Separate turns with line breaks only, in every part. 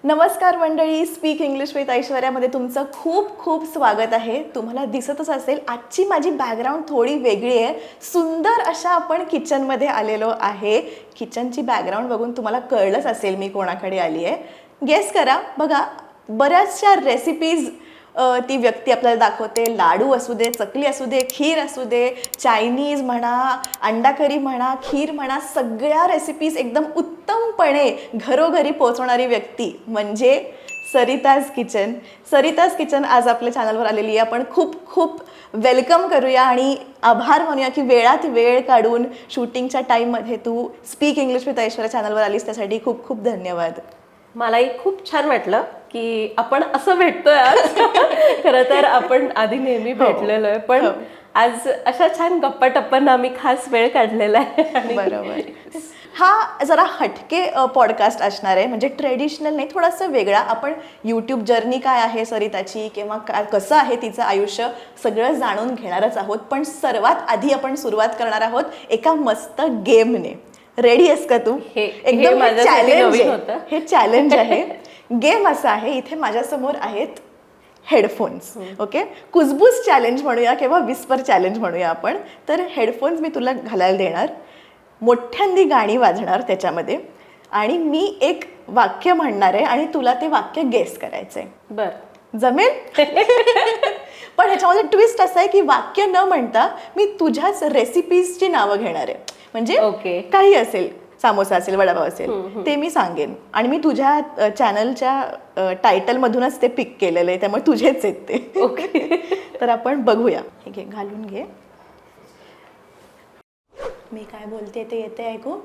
नमस्कार मंडळी, speak English with ऐश्वर्यामध्ये तुमचं खूप खूप स्वागत आहे. तुम्हाला दिसतच असेल आजची माझी बॅकग्राऊंड थोडी वेगळी आहे. सुंदर अशा आपण किचनमध्ये आलेलो आहे. किचनची बॅकग्राऊंड बघून तुम्हाला कळलंच असेल मी कोणाकडे आली आहे. गेस करा. बघा, बऱ्याचशा रेसिपीज ती व्यक्ती आपल्याला दाखवते. लाडू असू दे, चकली असू दे, खीर असू दे, चायनीज म्हणा, अंडा करी म्हणा, खीर म्हणा, सगळ्या रेसिपीज एकदम उत्तमपणे घरोघरी पोहोचवणारी व्यक्ती म्हणजे सरिताज किचन. सरिताज किचन आज आपल्या चॅनलवर आलेली आहे. आपण खूप खूप वेलकम करूया आणि आभार मानूया की वेळात वेळ काढून शूटिंगच्या टाईममध्ये तू स्पीक इंग्लिश विथ ऐश्वर्या चॅनलवर आलीस, त्यासाठी खूप खूप धन्यवाद.
मलाही खूप छान वाटलं की आपण असं भेटतोय आज. खरं तर आपण आधी नेहमी भेटलेलो आहे, पण आज अशा छान गप्पा टप्पांना आम्ही खास वेळ काढलेला आहे.
बरोबर. हा जरा हटके पॉडकास्ट असणार आहे, म्हणजे ट्रेडिशनल नाही, थोडासा वेगळा. आपण यूट्यूब जर्नी काय आहे सरिताची किंवा कसं आहे तिचं आयुष्य सगळं जाणून घेणारच आहोत. पण सर्वात आधी आपण सुरुवात करणार आहोत एका मस्त गेमने. रेडी आहेस का तू?
एकदम
हे चॅलेंज आहे. गेम असा आहे, इथे माझ्यासमोर आहेत हेडफोन्स. ओके, कुजबूज चॅलेंज म्हणूया किंवा विस्पर चॅलेंज म्हणूया आपण. तर हेडफोन्स मी तुला घालायला देणार, मोठ्यांदी गाणी वाजणार त्याच्यामध्ये, आणि मी एक वाक्य म्हणणार आहे आणि तुला ते वाक्य गेस करायचंय.
बर,
जमेल? पण ह्याच्यामध्ये ट्विस्ट असं आहे की वाक्य न म्हणता मी तुझ्याच रेसिपीजची नावं घेणार आहे. म्हणजे काही असेल, सामोसा असेल, वडापाव असेल, ते मी सांगेन आणि मी तुझ्या चॅनलच्या टायटलमधूनच ते पिक केलेलं आहे, त्यामुळे तुझेच आहेत ते.
ओके.
तर आपण बघूया. हे घे, घालून घे. मी काय बोलते ते येते ऐकू?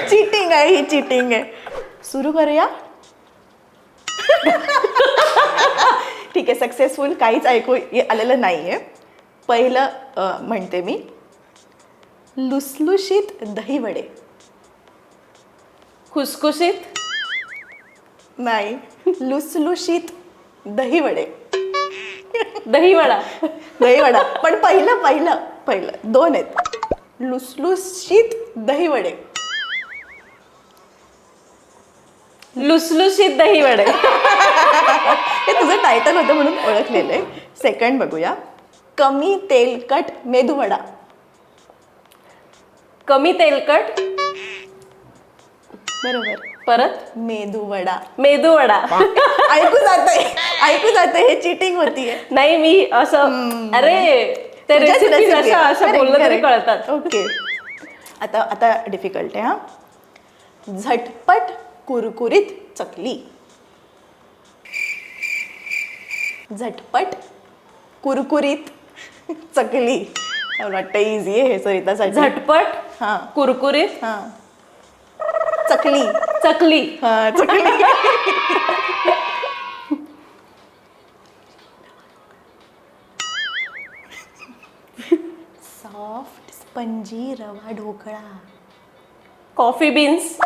चीटिंग आहे ही, चीटिंग आहे. सुरू करूया. ठीक आहे, सक्सेसफुल. काहीच ऐकू आलेलं नाहीये. पहिलं म्हणते मी, लुसलुशीत दहीवडे.
खुसखुशीत
नाही, लुसलुशीत दहीवडे.
दहीवडा.
दहीवडा, पण पहिलं दोन आहेत. लुसलुशीत दहीवडे.
लुसलुशीत दहीवडे.
हे तुझं टायटल होतं म्हणून ओळखलेलं आहे. सेकंड बघूया, कमी तेलकट मेदूवडा.
कमी तेलकट.
बरोबर.
परत
मेदूवडा.
मेदूवडा.
ऐकू जाते, हे चीटिंग होतीये.
नाही, मी असं अरे ते रेसिपी अशा बोललं तरी कळतात.
ओके, आता डिफिकल्ट आहे. हा, झटपट कुरकुरीत चकली. झटपट कुरकुरीत चकली. मला वाटतं इझी आहे हे सरितासाठी.
झटपट,
हा,
कुरकुरीत,
हा, चकली.
चकली.
हा, चकली. सॉफ्ट स्पंजी रवा dhokla.
Coffee beans.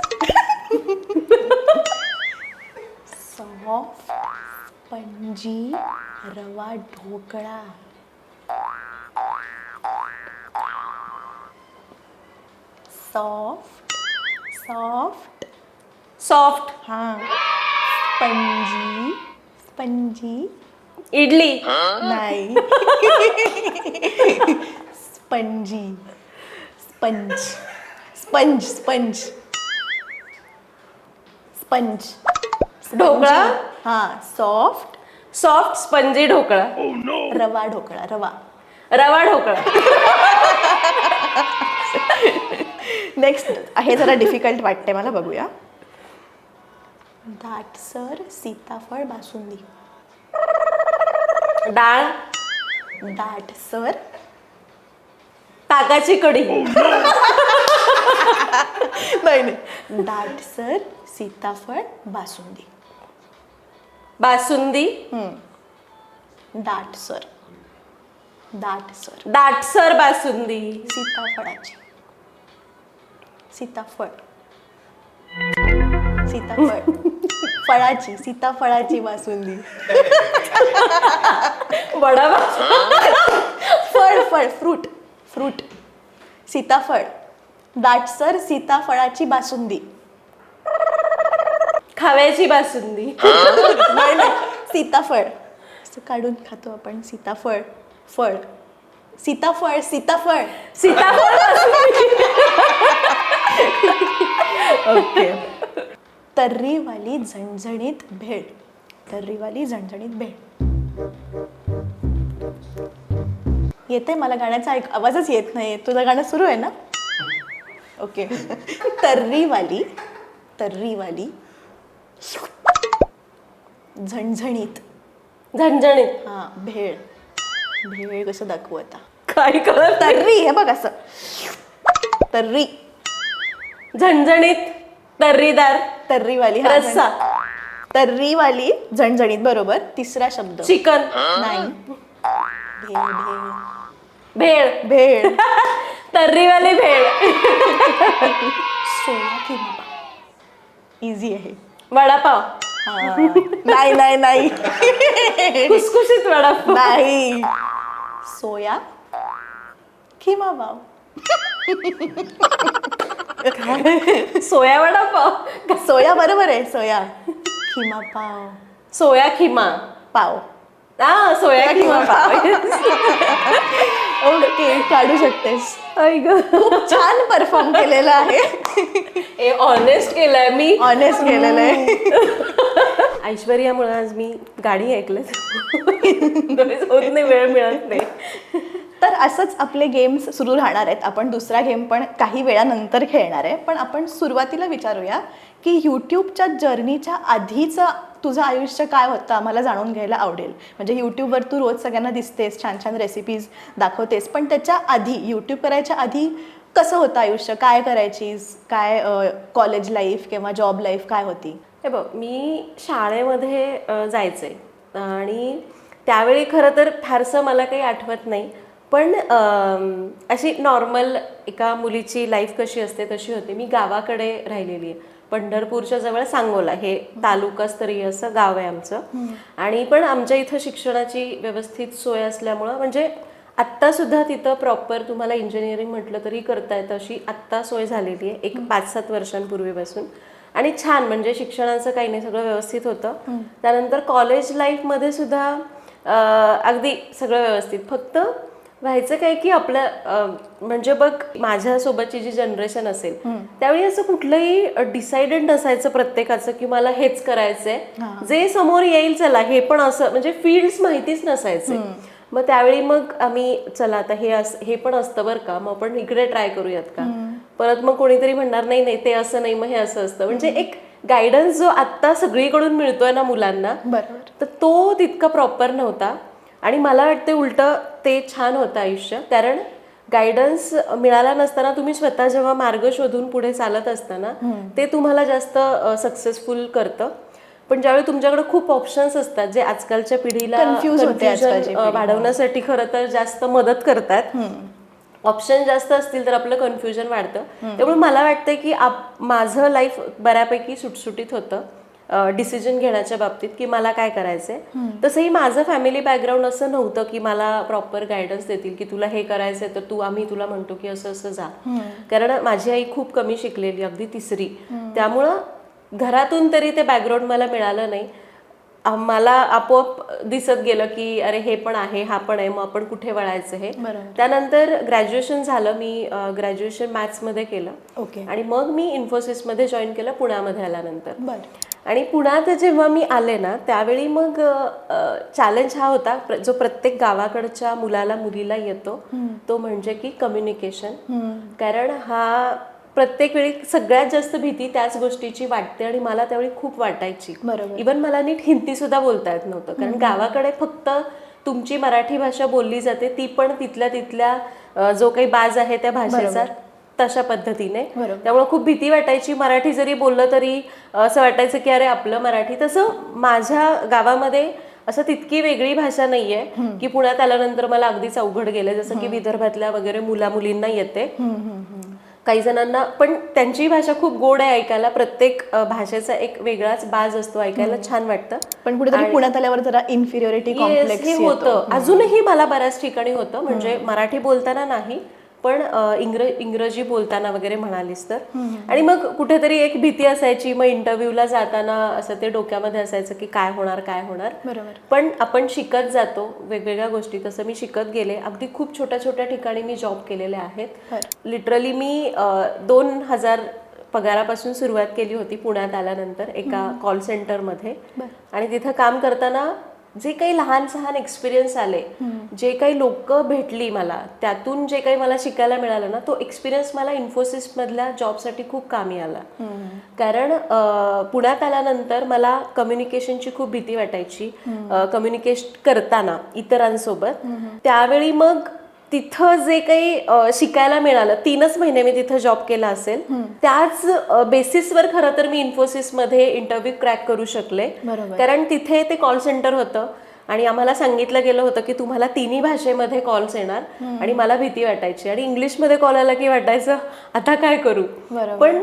Soft spongy रवा ढोकळा. Soft soft
soft.
हा, स्पंजी स्पंजी.
इडली.
नाही. Spongy, sponge sponge sponge sponge.
Dhokla.
हा, सॉफ्ट
सॉफ्ट स्पंजी ढोकळा.
रवा ढोकळा.
रवा ढोकळा.
नेक्स्ट, हे जरा डिफिकल्ट वाटते मला, बघूया. दाटसर सीताफळ बासुंदी.
डाळ.
दाटसर
ताकाची कढी.
नाही, दाटसर सीताफळ बासुंदी.
बासुंदी.
दाटसर
दाटसर बासुंदी.
सीताफळाची. सीताफळ फळाची, सीताफळाची बासुंदी.
वडापाव.
फळ फ्रूट. सीताफळ. दाटसर सीताफळाची बासुंदी.
खाव्याची बासुंदी.
नाही, नाही. सीताफळ असं काढून खातो आपण. सीताफळ फळ. सीताफळ सीताफळ.
सीताफळ बासुंदी.
ओके. तर्रीवाली झणझणीत भेळ. तर्रीवाली झणझणीत भेळ. येते मला गाण्याचा आवाजच येत नाही. तुझं गाणं सुरू आहे ना? ओके. तर्रीवाली तर्रीवाली झणझणीत.
झणझणीत.
हा भेळ. भेळ कसं दाखवू आता?
काय कळत
तर्री हे बघ असं. तर्री.
झणझणीत तर्रीदार
तर्रीवाली हा,
रस्सा.
तर्रीवाली झणझणीत बरोबर. तिसरा शब्द
चिकन.
नाही. भेळ
भेळ.
भेळ. भेळ.
तर्रीवाली भेळ.
सोया किंवा इझी आहे.
वडापाव.
हा. नाही नाही नाही.
खुसखुशीत वडापाव.
नाही. सोया किंवा पाव.
सोया वडापाव.
सोया बरोबर आहे. सोया किंवा पाव.
सोया खिमा.
पाव.
सोया खिमा पाव.
ओके काढू शकतेस.
आई ग.
खूप छान परफॉर्म केलेला आहे.
ए ऑनेस्ट केलंय मी.
ऑनेस्ट केलेलं आहे.
ऐश्वर्यामुळे आज मी गाणी ऐकलं. होत नाही, वेळ मिळत नाही.
तर असंच आपले गेम्स सुरू राहणार आहेत. आपण दुसरा गेम पण काही वेळानंतर खेळणार आहे. पण आपण सुरुवातीला विचारूया की यूट्यूबच्या जर्नीच्या आधीचं तुझं आयुष्य काय होतं आम्हाला जाणून घ्यायला आवडेल. म्हणजे यूट्यूबवर तू रोज सगळ्यांना दिसतेस, छान छान रेसिपीज दाखवतेस, पण त्याच्या आधी यूट्यूब करायच्या आधी कसं होतं आयुष्य? काय करायचीस? काय कॉलेज लाईफ किंवा जॉब लाईफ काय होती?
हे बघ, मी शाळेमध्ये जायचे आणि त्यावेळी खरं तर फारसं मला काही आठवत नाही, पण अशी नॉर्मल एका मुलीची लाईफ कशी असते तशी होती. मी गावाकडे राहिलेली आहे, पंढरपूरच्या जवळ सांगोला, हे तालुकास्तरीय असं गाव आहे आमचं. आणि पण आमच्या इथं शिक्षणाची व्यवस्थित सोय असल्यामुळं म्हणजे आत्ता सुद्धा तिथं प्रॉपर तुम्हाला इंजिनिअरिंग म्हटलं तरी करता येतं अशी आत्ता सोय झालेली आहे एक 5-7 वर्षांपूर्वीपासून. आणि छान, म्हणजे शिक्षणाचं काही नाही, सगळं व्यवस्थित होतं. त्यानंतर कॉलेज लाईफमध्ये सुद्धा अगदी सगळं व्यवस्थित. फक्त व्हायचं काय की आपलं म्हणजे बघ, माझ्यासोबतची जी जनरेशन असेल त्यावेळी असं कुठलंही डिसाइडेड नसायचं प्रत्येकाचं की मला हेच करायचंय. जे समोर येईल चला हे पण असं, म्हणजे फील्ड्स माहितीच नसायचे. मग त्यावेळी मग आम्ही चला आता हे पण असतं बरं का, मग आपण इकडे ट्राय करूयात का. परत मग कोणीतरी म्हणणार नाही नाही ते असं नाही, मग हे असं असतं. म्हणजे एक गायडन्स जो आत्ता सगळीकडून मिळतोय ना मुलांना, तर तो तितका प्रॉपर नव्हता. आणि मला वाटते उलट ते छान होतं आयुष्य, कारण गायडन्स मिळाला नसताना तुम्ही स्वतः जेव्हा मार्ग शोधून पुढे चालत असताना ते तुम्हाला जास्त सक्सेसफुल करतं. पण ज्यावेळी तुमच्याकडे खूप ऑप्शन्स असतात जे आजकालच्या पिढीला कन्फ्युजन वाढवण्यासाठी खरं तर जास्त मदत करतात. ऑप्शन जास्त असतील तर आपलं कन्फ्युजन वाढतं. त्यामुळे मला वाटतं की माझं लाईफ बऱ्यापैकी सुटसुटीत होतं डिसिजन घेण्याच्या बाबतीत की मला काय करायचंय. तसंही माझं फॅमिली बॅकग्राऊंड असं नव्हतं की मला प्रॉपर गायडन्स देतील की तुला हे करायचंय तर आम्ही तुला म्हणतो की असं असं जा. कारण माझी आई खूप कमी शिकलेली, अगदी 3री, त्यामुळं घरातून तरी ते बॅकग्राऊंड मला मिळालं नाही. मला आपोआप दिसत गेलं की अरे हे पण आहे, हा पण आहे, मग आपण कुठे वळायचं हे. त्यानंतर ग्रॅज्युएशन झालं. मी ग्रॅज्युएशन मॅथ्समध्ये केलं आणि मग मी इन्फोसिसमध्ये जॉईन केलं पुण्यामध्ये आल्यानंतर. आणि पुण्यात जेव्हा मी आले ना त्यावेळी मग चॅलेंज हा होता जो प्रत्येक गावाकडच्या मुलीला येतो, तो म्हणजे की कम्युनिकेशन. कारण हा प्रत्येक वेळी सगळ्यात जास्त भीती त्याच गोष्टीची वाटते आणि मला त्यावेळी खूप वाटायची. इव्हन मला नीट हिंदी सुद्धा बोलता येत नव्हतं, कारण गावाकडे फक्त तुमची मराठी भाषा बोलली जाते, ती पण तिथल्या जो काही बाज आहे त्या भाषेचा तशा पद्धतीने. त्यामुळे खूप भीती वाटायची. मराठी जरी बोललं तरी असं वाटायचं की अरे आपलं मराठी. तसं माझ्या गावामध्ये असं तितकी वेगळी भाषा नाहीये की पुण्यात आल्यानंतर मला अगदीच अवघड गेलं, जसं की विदर्भातल्या वगैरे मुलींना येते काही जणांना. पण त्यांची भाषा खूप गोड आहे ऐकायला. प्रत्येक भाषेचा एक वेगळाच बाज असतो, ऐकायला छान वाटतं.
पण कुठेतरी पुण्यात आल्यावर जरा इन्फिरियोरिटी कॉम्प्लेक्स
हे होतं. अजूनही मला बऱ्याच ठिकाणी होतं, म्हणजे मराठी बोलताना नाही पण इंग्रजी बोलताना वगैरे म्हणालीस तर. आणि मग कुठेतरी एक भीती असायची, मग इंटरव्ह्यूला जाताना असं ते डोक्यामध्ये असायचं की काय होणार काय होणार.
बरोबर.
पण आपण शिकत जातो वेगवेगळ्या गोष्टी, तसं मी शिकत गेले. अगदी खूप छोट्या छोट्या ठिकाणी मी जॉब केलेले आहेत. लिटरली मी 2000 पगारापासून सुरुवात केली होती पुण्यात आल्यानंतर एका कॉल सेंटरमध्ये. आणि तिथं काम करताना जे काही लहान सहान एक्सपिरियन्स आले, जे काही लोक भेटली मला, त्यातून जे काही मला शिकायला मिळालं ना, तो एक्सपिरियन्स मला इन्फोसिस मधल्या जॉबसाठी खूप कामी आला. कारण पुण्यात आल्यानंतर मला कम्युनिकेशनची खूप भीती वाटायची, कम्युनिकेट करताना इतरांसोबत. त्यावेळी मग तिथं जे काही शिकायला मिळालं, 3च महिने मी तिथं जॉब केला असेल, त्याच बेसिसवर खरं तर मी इन्फोसिसमध्ये इंटरव्ह्यू क्रॅक करू शकले. कारण तिथे ते कॉल सेंटर होतं आणि आम्हाला सांगितलं गेलं होतं की तुम्हाला 3ही भाषेमध्ये कॉल्स येणार. आणि मला भीती वाटायची आणि इंग्लिशमध्ये कॉल आला की वाटायचं आता काय करू. पण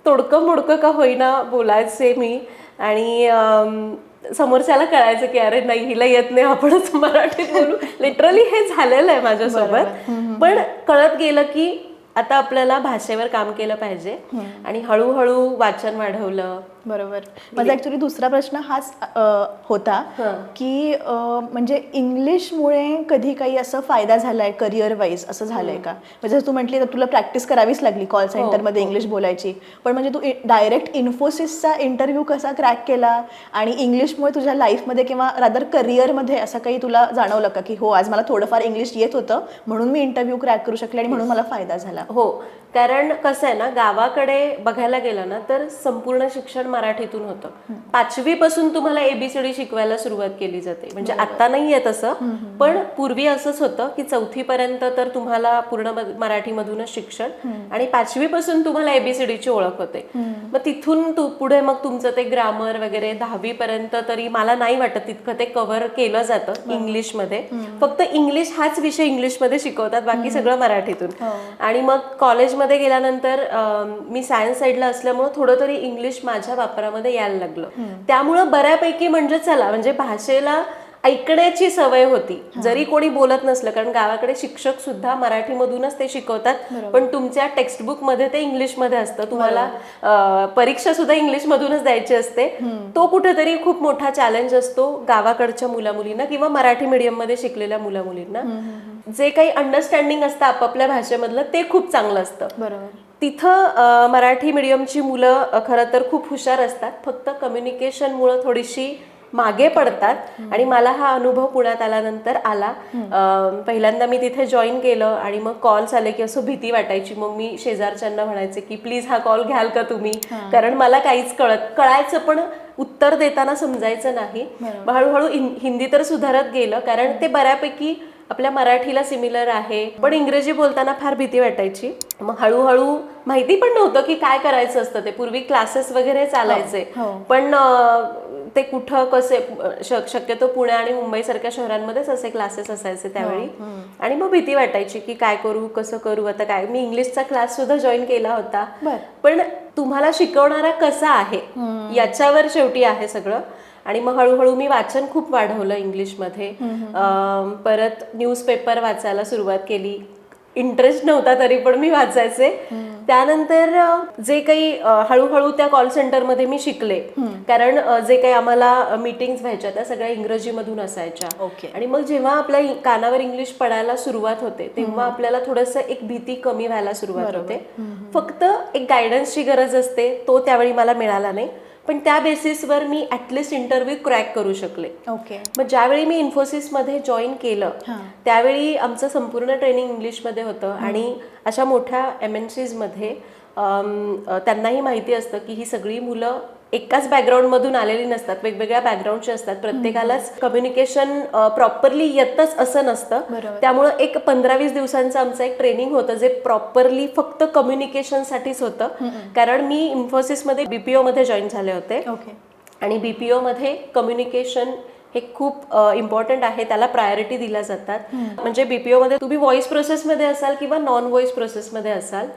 तोडकं मोडकं का होईना बोलायचे मी. आणि समोरच्याला कळायचं की अरे नाही, हिला येत नाही, आपणच मराठीत बोलू. लिटरली हे झालेलं आहे माझ्यासोबत. पण कळत गेलं की आता आपल्याला भाषेवर काम केलं पाहिजे. आणि हळूहळू वाचन वाढवलं.
बरोबर. माझा ऍक्च्युली दुसरा प्रश्न हाच होता की म्हणजे इंग्लिशमुळे कधी काही असं फायदा झालाय करिअर वाईज, असं झालंय का? म्हणजे तू म्हटली तर तुला प्रॅक्टिस करावीच लागली कॉल सेंटरमध्ये इंग्लिश बोलायची, पण म्हणजे तू डायरेक्ट इन्फोसिसचा इंटरव्ह्यू कसा क्रॅक केला आणि इंग्लिशमुळे तुझ्या लाईफमध्ये किंवा रादर करिअरमध्ये असं काही तुला जाणवलं का की हो आज मला थोडंफार इंग्लिश येत होतं म्हणून मी इंटरव्ह्यू क्रॅक करू शकले आणि म्हणून मला फायदा झाला?
हो, कारण कसं आहे ना, गावाकडे बघायला गेलं ना तर संपूर्ण शिक्षण मराठीतून होतं. 5वी पासून तुम्हाला ABCD शिकवायला सुरुवात केली जाते. म्हणजे आता नाही आहे तसं, पण पूर्वी असंच होतं की 4थी पर्यंत तर तुम्हाला पूर्ण मराठीमधूनच शिक्षण आणि 5वी पासून तुम्हाला ABCDची ओळख होते. मग तिथून पुढे मग तुमचं ते ग्रामर वगैरे 10वी पर्यंत तरी मला नाही वाटत तितकं ते कव्हर केलं जातं इंग्लिशमध्ये. फक्त इंग्लिश हाच विषय इंग्लिशमध्ये शिकवतात, बाकी सगळं मराठीतून. आणि मग कॉलेजमध्ये गेल्यानंतर मी सायन्स साईडला असल्यामुळे थोडं तरी इंग्लिश माझ्या वापरामध्ये यायला लागलं. त्यामुळं बऱ्यापैकी म्हणजे चला म्हणजे भाषेला ऐकण्याची सवय होती, जरी कोणी बोलत नसलं. कारण गावाकडे शिक्षक सुद्धा मराठीमधूनच ते शिकवतात, पण तुमच्या टेक्स्टबुक मध्ये ते इंग्लिशमध्ये असतं. तुम्हाला परीक्षा सुद्धा इंग्लिशमधूनच द्यायची असते. तो कुठेतरी खूप मोठा चॅलेंज असतो गावाकडच्या मुलामुलींना किंवा मराठी मीडियम मध्ये शिकलेल्या मुलामुलींना. जे काही अंडरस्टँडिंग असतं आपापल्या भाषेमधलं ते खूप चांगलं असतं. तिथं मराठी मीडियमची मुलं खरं तर खूप हुशार असतात, फक्त कम्युनिकेशनमुळं थोडीशी मागे पडतात. आणि मला हा अनुभव पुण्यात आल्यानंतर आला. पहिल्यांदा मी तिथे जॉईन केलं आणि मग कॉल्स आले की असं भीती वाटायची. मग मी शेजारच्यांना म्हणायचे की प्लीज हा कॉल घ्याल का तुम्ही, कारण मला काहीच कळायचं पण उत्तर देताना समजायचं नाही. हळूहळू हिंदी तर सुधारत गेलं, कारण ते बऱ्यापैकी आपल्या मराठीला सिमिलर आहे. पण इंग्रजी बोलताना फार भीती वाटायची. मग हळूहळू माहिती पण नव्हतं की काय करायचं असतं. ते पूर्वी क्लासेस वगैरे चालायचे, पण ते कुठं कसे, शक्यतो पुणे आणि मुंबई सारख्या शहरांमध्येच असे क्लासेस असायचे त्यावेळी. आणि मग भीती वाटायची की काय करू, कसं करू, आता काय. मी इंग्लिशचा क्लास सुद्धा जॉईन केला होता, पण तुम्हाला शिकवणारा कसा आहे याच्यावर शेवटी आहे सगळं. आणि मग हळूहळू मी वाचन खूप वाढवलं इंग्लिशमध्ये. परत न्यूजपेपर वाचायला सुरुवात केली. इंटरेस्ट नव्हता तरी पण मी वाचायचे. त्यानंतर जे काही हळूहळू त्या कॉल सेंटरमध्ये मी शिकले, कारण जे काही आम्हाला मीटिंग्स व्हायच्या त्या सगळ्या इंग्रजीमधून असायच्या. आणि मग जेव्हा आपल्या कानावर इंग्लिश पडायला सुरुवात होते तेव्हा आपल्याला थोडंसं एक भीती कमी व्हायला सुरुवात होते. फक्त एक गायडन्सची गरज असते, तो त्यावेळी मला मिळाला नाही. पण त्या बेसिसवर मी ॲटलिस्ट इंटरव्ह्यू क्रॅक करू शकले. मग ज्यावेळी मी इन्फोसिसमध्ये जॉईन केलं त्यावेळी आमचं संपूर्ण ट्रेनिंग इंग्लिशमध्ये होतं. आणि अशा मोठ्या MNCs मध्ये त्यांनाही माहिती असतं की ही सगळी मुलं एकाच बॅकग्राऊंडमधून आलेली नसतात, वेगवेगळ्या बॅकग्राऊंडची असतात. प्रत्येकालाच कम्युनिकेशन प्रॉपरली येतच असं नसतं. त्यामुळं एक 15-20 दिवसांचं आमचं एक ट्रेनिंग होतं जे प्रॉपरली फक्त कम्युनिकेशनसाठीच होतं. कारण मी इन्फोसिसमध्ये BPO मध्ये जॉईन झाले होते आणि BPO मध्ये कम्युनिकेशन हे खूप इम्पॉर्टंट आहे, त्याला प्रायोरिटी दिल्या जातात. म्हणजे BPO मध्ये तुम्ही व्हॉइस प्रोसेसमध्ये असाल किंवा नॉन व्हॉइस प्रोसेसमध्ये असाल,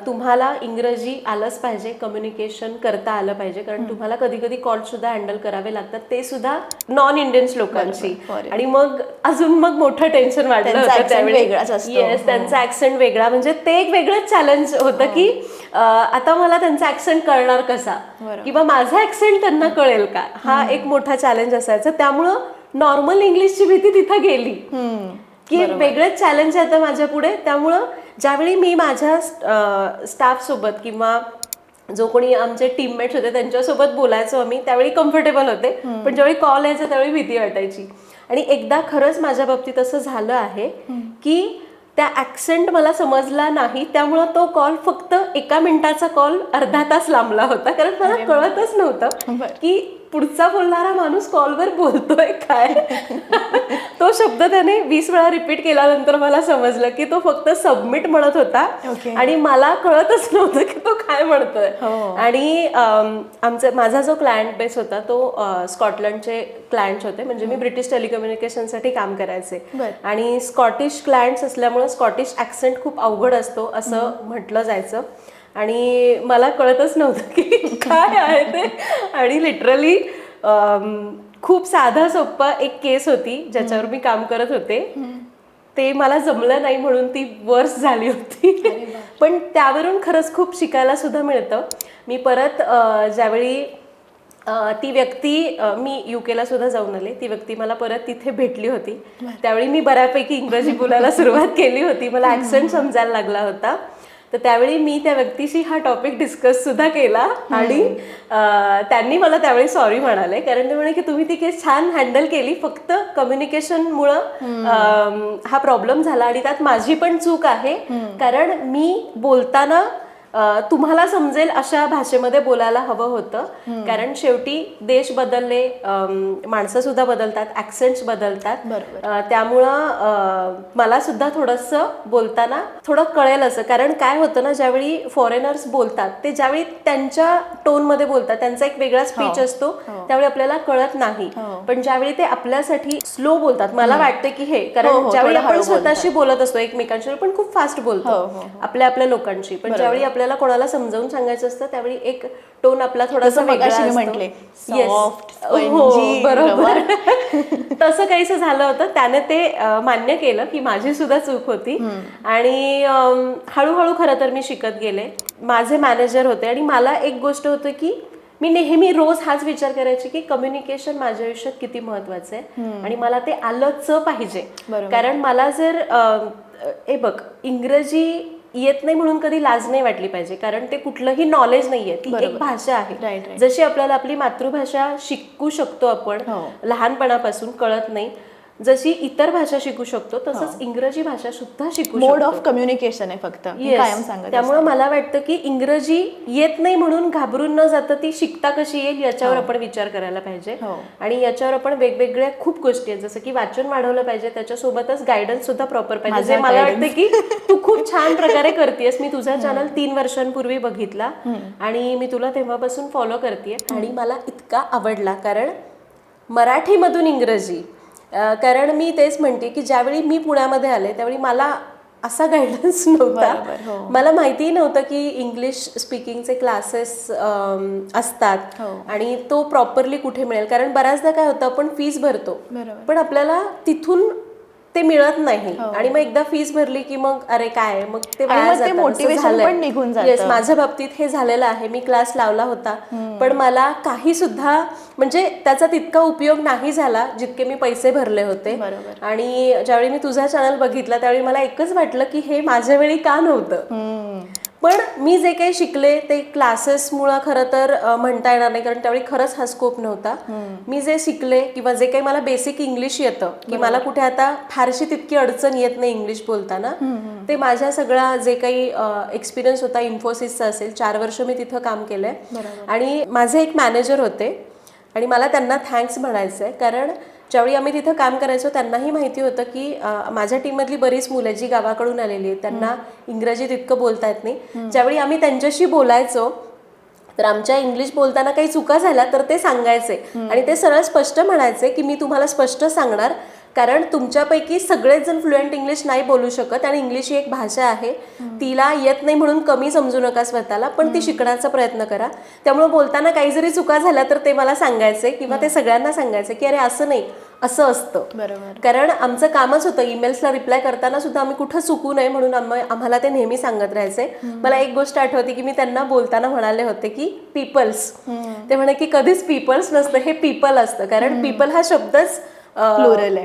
तुम्हाला इंग्रजी आलंच पाहिजे, कम्युनिकेशन करता आलं पाहिजे, कारण तुम्हाला कधी कधी कॉल सुद्धा हँडल करावे लागतात, ते सुद्धा नॉन इंडियन्स लोकांची. आणि मग अजून मग मोठं टेन्शन वाढलं होतं त्यावेळी. येस, त्यांचा ऍक्सेंट वेगळा, म्हणजे ते एक वेगळंच चॅलेंज होतं की आता मला त्यांचा ऍक्सेंट कळणार कसा, किंवा माझा ऍक्सेंट त्यांना कळेल का, हा एक मोठा चॅलेंज असायचा. त्यामुळं नॉर्मल इंग्लिशची भीती तिथं गेली की एक वेगळंच चॅलेंज आहे आता माझ्या पुढे. त्यामुळं ज्यावेळी मी माझ्या स्टाफ सोबत किंवा जो कोणी आमचे टीममेट्स होते त्यांच्यासोबत बोलायचो आम्ही, त्यावेळी कम्फर्टेबल होते, पण ज्यावेळी कॉल यायचा त्यावेळी भीती वाटायची. आणि एकदा खरंच माझ्या बाबतीत असं झालं आहे की त्या ऍक्सेंट मला समजला नाही, त्यामुळं तो कॉल फक्त 1 मिनिटाचा कॉल अर्धा तास लांबला होता, कारण मला कळतच नव्हतं की पुढचा बोलणारा माणूस कॉलवर बोलतोय काय. तो शब्द त्याने 20 वेळा रिपीट केल्यानंतर मला समजलं की तो फक्त सबमिट म्हणत होता आणि मला कळतच नव्हतं की तो काय म्हणतोय. आणि माझा जो क्लायंट बेस होता तो स्कॉटलंडचे क्लायंट्स होते, म्हणजे मी ब्रिटिश टेलिकम्युनिकेशनसाठी काम करायचे. आणि स्कॉटिश क्लायंट्स असल्यामुळे स्कॉटिश ऍक्सेंट खूप अवघड असतो असं म्हटलं जायचं, आणि मला कळतच नव्हतं की काय आहे ते. आणि लिटरली खूप साधा सोप्पा एक केस होती ज्याच्यावर मी काम करत होते, ते मला जमलं नाही म्हणून ती वर्स झाली होती. पण त्यावरून खरंच खूप शिकायला सुद्धा मिळतं. मी परत ज्यावेळी ती व्यक्ती, मी UK ला सुद्धा जाऊन आले, ती व्यक्ती मला परत तिथे भेटली होती, त्यावेळी मी बऱ्यापैकी इंग्रजी बोलायला सुरुवात केली होती, मला ऍक्सेंट समजायला लागला होता. तर त्यावेळी मी त्या व्यक्तीशी हा टॉपिक डिस्कस सुद्धा केला, आणि त्यांनी मला त्यावेळी सॉरी म्हणाले, कारण ते म्हणे की तुम्ही ती केस छान हँडल केली, फक्त कम्युनिकेशनमुळं हा प्रॉब्लेम झाला, आणि त्यात माझी पण चूक आहे, कारण मी बोलताना तुम्हाला समजेल अशा भाषेमध्ये बोलायला हवं होतं. कारण शेवटी देश बदलले, माणसं सुद्धा बदलतात, ऍक्सेंट्स बदलतात, त्यामुळं मला सुद्धा थोडंसं बोलताना थोडं कळेल असं. कारण काय होतं ना, ज्यावेळी फॉरेनर्स बोलतात ते ज्यावेळी त्यांच्या टोनमध्ये बोलतात, त्यांचा एक वेगळा स्पीच असतो, त्यावेळी आपल्याला कळत नाही. पण ज्यावेळी ते आपल्यासाठी स्लो बोलतात, मला वाटतं की हे, कारण ज्यावेळी आपण स्वतःशी बोलत असतो एकमेकांशी पण खूप फास्ट बोलतो आपल्या लोकांशी, पण ज्यावेळी आपल्याला कोणाला समजावून सांगायचं असतं त्यावेळी एक टोन आपला थोडासा वेगळा असतो. बरोबर. तसं काहीसं झालं होतं. त्याने ते मान्य केलं की माझी सुद्धा चूक होती, आणि हळूहळू खरं तर मी शिकत गेले. माझे मॅनेजर होते, आणि मला एक गोष्ट होतं की मी नेहमी रोज हाच विचार करायचे की कम्युनिकेशन माझ्या आयुष्यात किती महत्वाचं आहे, आणि मला ते आलंच पाहिजे. कारण मला जर बघ, इंग्रजी येत नाही म्हणून कधी लाज नाही वाटली पाहिजे, कारण ते कुठलंही नॉलेज नाहीये, ती एक भाषा आहे. जशी आपल्याला आपली मातृभाषा शिकू शकतो आपण लहानपणापासून, कळत नाही, जशी इतर भाषा शिकू शकतो तसंच इंग्रजी भाषा सुद्धा शिकू शकतो.
मोड ऑफ कम्युनिकेशन आहे फक्त, कायम सांगत.
त्यामुळे मला वाटतं की इंग्रजी येत नाही म्हणून घाबरून न जाता ती शिकता कशी येईल याच्यावर आपण विचार करायला पाहिजे. आणि याच्यावर आपण वेगवेगळ्या खूप गोष्टी आहेत, जसं की वाचन वाढवलं पाहिजे, त्याच्यासोबतच गायडन्स सुद्धा प्रॉपर पाहिजे, जे मला वाटतं की तू खूप छान प्रकारे करतेस. मी तुझा चॅनल 3 वर्षांपूर्वी बघितला, आणि मी तुला तेव्हापासून फॉलो करतेय, आणि मला इतका आवडला, कारण मराठीमधून इंग्रजी. कारण मी तेच म्हणते की ज्यावेळी मी पुण्यामध्ये आले त्यावेळी मला असा गायडन्स नव्हता, मला माहितीही नव्हतं की इंग्लिश स्पीकिंगचे क्लासेस असतात, आणि तो प्रॉपरली कुठे मिळेल. कारण बऱ्याचदा काय होतं, आपण फीस भरतो पण आपल्याला तिथून ते मिळत नाही, आणि मग एकदा फीस भरली की मग अरे काय, मग ते
मोटिवेशन पण निघून जातं.
माझ्या बाबतीत हे झालेलं आहे. मी क्लास लावला होता, पण मला काही सुद्धा म्हणजे त्याचा तितका उपयोग नाही झाला जितके मी पैसे भरले होते. आणि ज्यावेळी मी तुझा चॅनल बघितला त्यावेळी मला एकच वाटलं की हे माझ्या वेळी का नव्हतं. पण मी जे काही शिकले ते क्लासेसमुळं खरं तर म्हणता येणार नाही, कारण त्यावेळी खरंच हा स्कोप नव्हता. मी जे शिकले किंवा जे काही मला बेसिक इंग्लिश येतं, की मला कुठे आता फारशी तितकी अडचण येत नाही इंग्लिश बोलताना, ते माझ्या सगळा जे काही एक्सपिरियन्स होता इन्फोसिसचा असेल, 4 वर्ष मी तिथं काम केलंय. आणि माझे एक मॅनेजर होते, आणि मला त्यांना थँक्स म्हणायचं आहे, कारण ज्यावेळी आम्ही तिथं काम करायचो त्यांनाही माहिती होतं की माझ्या टीममधली बरीच मुलं जी गावाकडून आलेली आहेत त्यांना इंग्रजी तितकं बोलता येत नाही. ज्यावेळी आम्ही त्यांच्याशी बोलायचो तर आमच्या इंग्लिश बोलताना काही चुका झाल्या तर ते सांगायचे आणि ते सरळ स्पष्ट म्हणायचे की मी तुम्हाला स्पष्ट सांगणार, कारण तुमच्यापैकी सगळेच जण फ्लुएंट इंग्लिश नाही बोलू शकत आणि इंग्लिश ही एक भाषा आहे, तिला येत नाही म्हणून कमी समजू नका स्वतःला, पण ती शिकण्याचा प्रयत्न करा. त्यामुळे बोलताना काही जरी चुका झाल्या तर ते मला सांगायचे किंवा ते सगळ्यांना सांगायचे की अरे असं नाही, असं असतं.
बरोबर.
कारण आमचं कामच होतं ईमेल्सला रिप्लाय करताना सुद्धा आम्ही कुठं चुकू नये म्हणून आम्हाला ते नेहमी सांगत राहायचे. मला एक गोष्ट आठवते की मी त्यांना बोलताना म्हणाले होते की पीपल्स, ते म्हणे की कधीच पीपल्स नसतं, हे पीपल असतं, कारण पीपल हा शब्दच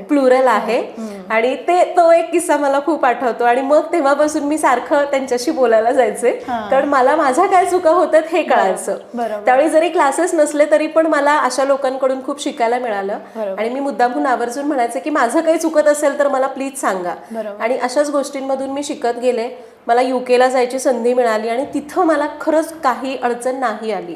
प्लुरल आहे. आणि तो एक किस्सा मला खूप आठवतो आणि मग तेव्हापासून मी सारखं त्यांच्याशी बोलायला जायचे, कारण मला माझ्या काय चुका होतात हे कळायचं. त्यावेळी जरी क्लासेस नसले तरी पण मला अशा लोकांकडून खूप शिकायला मिळालं आणि मी मुद्दामहून आवर्जून म्हणायचे की माझं काही चुकत असेल तर मला प्लीज सांगा. आणि अशाच गोष्टींमधून मी शिकत गेले. मला युकेला जायची संधी मिळाली आणि तिथं मला खरंच काही अडचण नाही आली.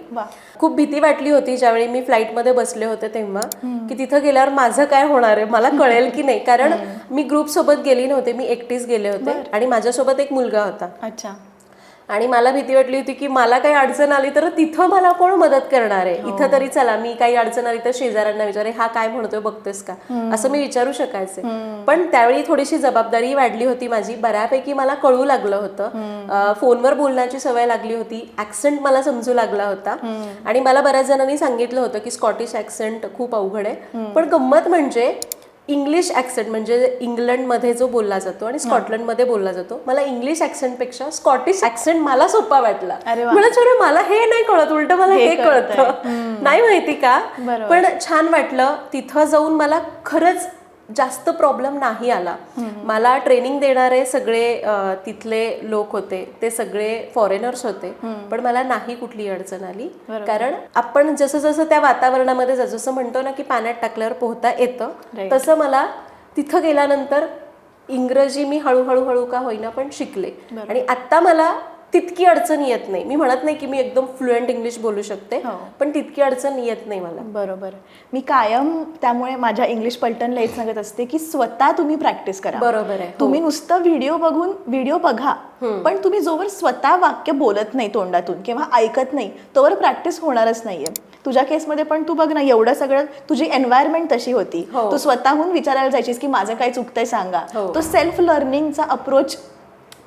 खूप भीती वाटली होती ज्यावेळी मी फ्लाईटमध्ये बसले होते तेव्हा, की तिथं गेल्यावर माझं काय होणार आहे, मला कळेल की नाही, कारण मी ग्रुप सोबत गेली नव्हते, मी एकटीच गेले होते आणि माझ्यासोबत एक मुलगा होता.
अच्छा.
आणि मला भीती वाटली होती की मला काही अडचण आली तर तिथं मला कोण मदत करणार आहे. इथं तरी चला मी काही अडचण आली तर शेजाऱ्यांना विचारे हा काय म्हणतोय बघतेस का, असं मी विचारू शकायचे. पण त्यावेळी थोडीशी जबाबदारी वाढली होती माझी, बऱ्यापैकी मला कळू लागलं होतं, फोनवर बोलण्याची सवय लागली होती, ऍक्सेंट मला समजू लागला होता. आणि मला बऱ्याच जणांनी सांगितलं होतं की स्कॉटिश ऍक्सेंट खूप अवघड आहे, पण गंमत म्हणजे इंग्लिश ऍक्सेंट म्हणजे इंग्लंडमध्ये जो बोलला जातो आणि स्कॉटलंडमध्ये बोलला जातो, मला इंग्लिश ऍक्सेंटपेक्षा स्कॉटिश ऍक्सेंट मला सोपा वाटला. मला हे नाही कळत, उलट मला हे कळतं, नाही माहिती का, पण छान वाटलं. तिथं जाऊन मला खरंच जास्त प्रॉब्लेम नाही आला. मला ट्रेनिंग देणारे सगळे तिथले लोक होते, ते सगळे फॉरेनर्स होते, पण मला नाही कुठली अडचण आली. कारण आपण जसं जसं त्या वातावरणामध्ये जसं म्हणतो ना की पाण्यात टाकल्यावर पोहता येतं, तसं मला तिथं गेल्यानंतर इंग्रजी मी हळूहळू का होईना पण शिकले. आणि आता मला तितकी अडचण येत नाही. मी म्हणत नाही की मी एकदम फ्लुएंट इंग्लिश बोलू शकते, पण तितकी अडचण येत नाही मला.
बरोबर. मी कायम त्यामुळे माझ्या इंग्लिश पलटनला हेच सांगत असते की स्वतः तुम्ही प्रॅक्टिस करा.
बरोबर आहे.
तुम्ही नुसतं व्हिडिओ बघा, पण तुम्ही जोवर स्वतः वाक्य बोलत नाही तोंडातून किंवा ऐकत नाही तोवर प्रॅक्टिस होणारच नाहीये. तुझ्या केसमध्ये पण तू बघ ना, एवढं सगळं तुझी एन्व्हायरमेंट तशी होती, तू स्वतःहून विचारायला जायचीस की माझं काय चुकतंय सांगा. तो सेल्फ लर्निंगचा अप्रोच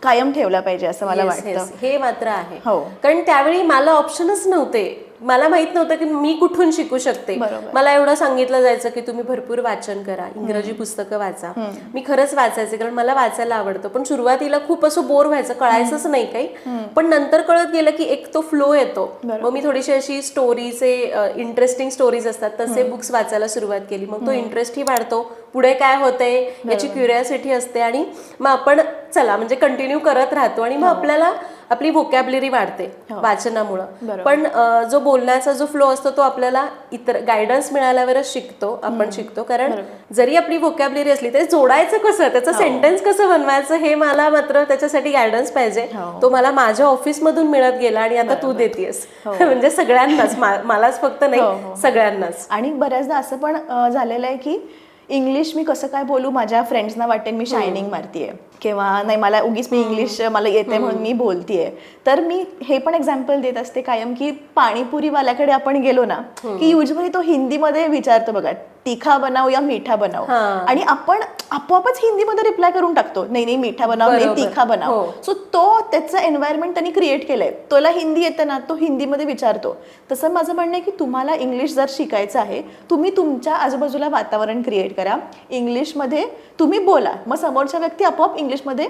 कायम ठेवला पाहिजे असं मला वाटतं.
हे मात्र आहे, कारण त्यावेळी मला ऑप्शनच नव्हते. मला माहित नव्हतं की मी कुठून शिकू शकते. मला एवढं सांगितलं जायचं की तुम्ही भरपूर वाचन करा, इंग्रजी पुस्तकं वाचा. मी खरंच वाचायचे, कारण मला वाचायला आवडतं, पण सुरुवातीला खूप असं बोर व्हायचं, कळायचंच नाही काही. पण नंतर कळत गेलं की एक तो फ्लो येतो. मग मी थोडीशी अशी स्टोरीचे इंटरेस्टिंग स्टोरीज असतात तसे बुक्स वाचायला सुरुवात केली. मग तो इंटरेस्टही वाढतो, पुढे काय होतंय याची क्युरिओसिटी असते आणि मग आपण चला म्हणजे कंटिन्यू करत राहतो आणि मग आपल्याला आपली व्होकॅब्युलरी वाढते वाचनामुळं. पण जो बोलण्याचा जो फ्लो असतो तो आपल्याला इतर गायडन्स मिळाल्यावरच आपण शिकतो. कारण जरी आपली व्होकॅब्युलरी असली तरी जोडायचं कसं, त्याचं सेंटेन्स कसं बनवायचं हे मला मात्र त्याच्यासाठी गायडन्स पाहिजे. तो मला माझ्या ऑफिसमधून मिळत गेला आणि आता तू देतेस म्हणजे सगळ्यांनाच, मलाच फक्त नाही सगळ्यांनाच.
आणि बऱ्याचदा असं पण झालेलं आहे की इंग्लिश मी कसं काय बोलू, माझ्या फ्रेंड्सना वाटेल मी शायनिंग मारतीये किंवा नाही मला उगीच मी इंग्लिश मला येते म्हणून मी बोलतीये. तर मी हे पण एक्झाम्पल देत असते कायम की पाणीपुरीवाल्याकडे आपण गेलो ना की युजली तो हिंदीमध्ये विचारतो बघा तिखा बनाव या मीठा बनाव, आणि आपण आपोआपच हिंदीमध्ये रिप्लाय करून टाकतो नाही नाही मीठा बनाव नाही तिखा बनाव. सो तो त्याचं एन्व्हायरमेंट त्यांनी क्रिएट केलंय, तोला हिंदी येतं ना तो हिंदीमध्ये विचारतो. तसं माझं म्हणणं आहे की तुम्हाला इंग्लिश जर शिकायचं आहे तुम्ही तुमच्या आजूबाजूला वातावरण क्रिएट करा, इंग्लिशमध्ये तुम्ही बोला, मग समोरच्या व्यक्ती आपोआप इंग्लिशमध्ये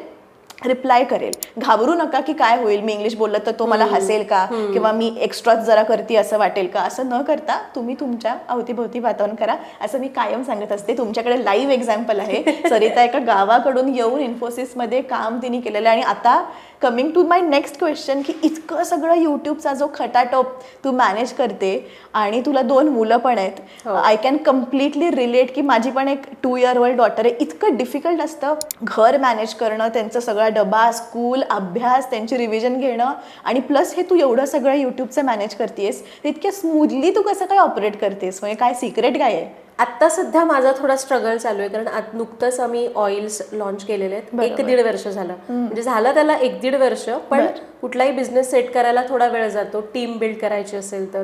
रिप्लाय करेल. घाबरू नका की काय होईल मी इंग्लिश बोललं तर तो मला हसेल का किंवा मी एक्स्ट्राच जरा करते असं वाटेल का, असं न करता तुम्ही तुमच्या अवतीभोवती वातावरण करा असं मी कायम सांगत असते. तुमच्याकडे लाईव्ह एक्झाम्पल आहे, सरिता एका गावाकडून येऊन इन्फोसिसमध्ये काम तिने केलेलं आहे. आणि आता coming to my next question की इतकं सगळं यूट्यूबचा जो खटाटोप तू मॅनेज करते आणि तुला 2 मुलं पण आहेत, आय कॅन कम्प्लिटली रिलेट की माझी पण एक 2 year old डॉटर आहे. इतकं डिफिकल्ट असतं घर मॅनेज करणं, त्यांचं सगळा डबा, स्कूल, अभ्यास, त्यांची रिव्हिजन घेणं आणि प्लस हे तू एवढं सगळं यूट्यूबचं मॅनेज करतेस, इतक्या स्मूथली तू कसं काय ऑपरेट करतेस, म्हणजे काय सिक्रेट काय आहे?
आत्ता सध्या माझा थोडा स्ट्रगल चालू आहे, कारण नुकतंच आम्ही ऑइल्स लॉन्च केलेले आहेत. 1-1.5 वर्ष झालं, म्हणजे झालं त्याला 1-1.5 वर्ष, पण कुठलाही बिझनेस सेट करायला थोडा वेळ जातो, टीम बिल्ड करायची असेल तर.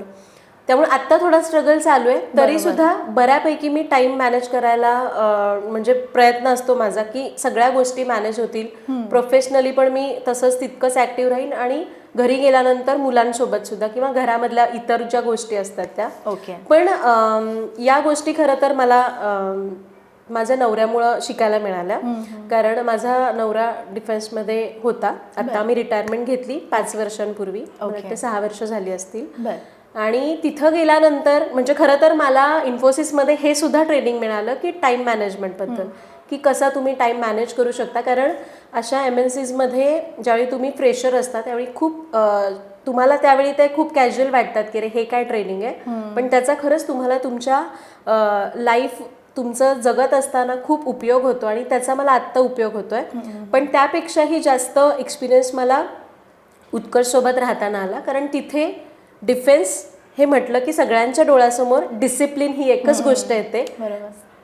त्यामुळे आत्ता थोडा स्ट्रगल चालू आहे, तरी सुद्धा बऱ्यापैकी मी टाइम मॅनेज करायला म्हणजे प्रयत्न असतो माझा की सगळ्या गोष्टी मॅनेज होतील. प्रोफेशनली पण मी तसंच तितकंच ऍक्टिव्ह राहीन आणि घरी गेल्यानंतर मुलांसोबत सुद्धा किंवा घरामधल्या इतर ज्या गोष्टी असतात त्या. पण या गोष्टी खरं तर मला माझ्या नवऱ्यामुळं शिकायला मिळाल्या, कारण माझा नवरा डिफेन्समध्ये होता. आता आम्ही रिटायरमेंट घेतली 5 वर्षांपूर्वी, ते 6 वर्ष झाली असतील. आणि तिथं गेल्यानंतर म्हणजे खरं तर मला इन्फोसिसमध्ये हे सुद्धा ट्रेनिंग मिळालं की टाइम मॅनेजमेंटबद्दल, की कसा तुम्ही टाइम मॅनेज करू शकता. कारण अशा MNCsमध्ये ज्यावेळी तुम्ही फ्रेशर असता त्यावेळी खूप तुम्हाला त्यावेळी ते खूप कॅज्युअल वाटतात की रे हे काय ट्रेनिंग आहे, पण त्याचा खरंच तुम्हाला तुमच्या लाईफ तुमचं जगत असताना खूप उपयोग होतो आणि त्याचा मला आत्ता उपयोग होतोय. पण त्यापेक्षाही जास्त एक्सपिरियन्स मला उत्कर्षसोबत राहताना आला, कारण तिथे डिफेन्स हे म्हटलं की सगळ्यांच्या डोळ्यासमोर डिसिप्लिन ही एकच गोष्ट येते.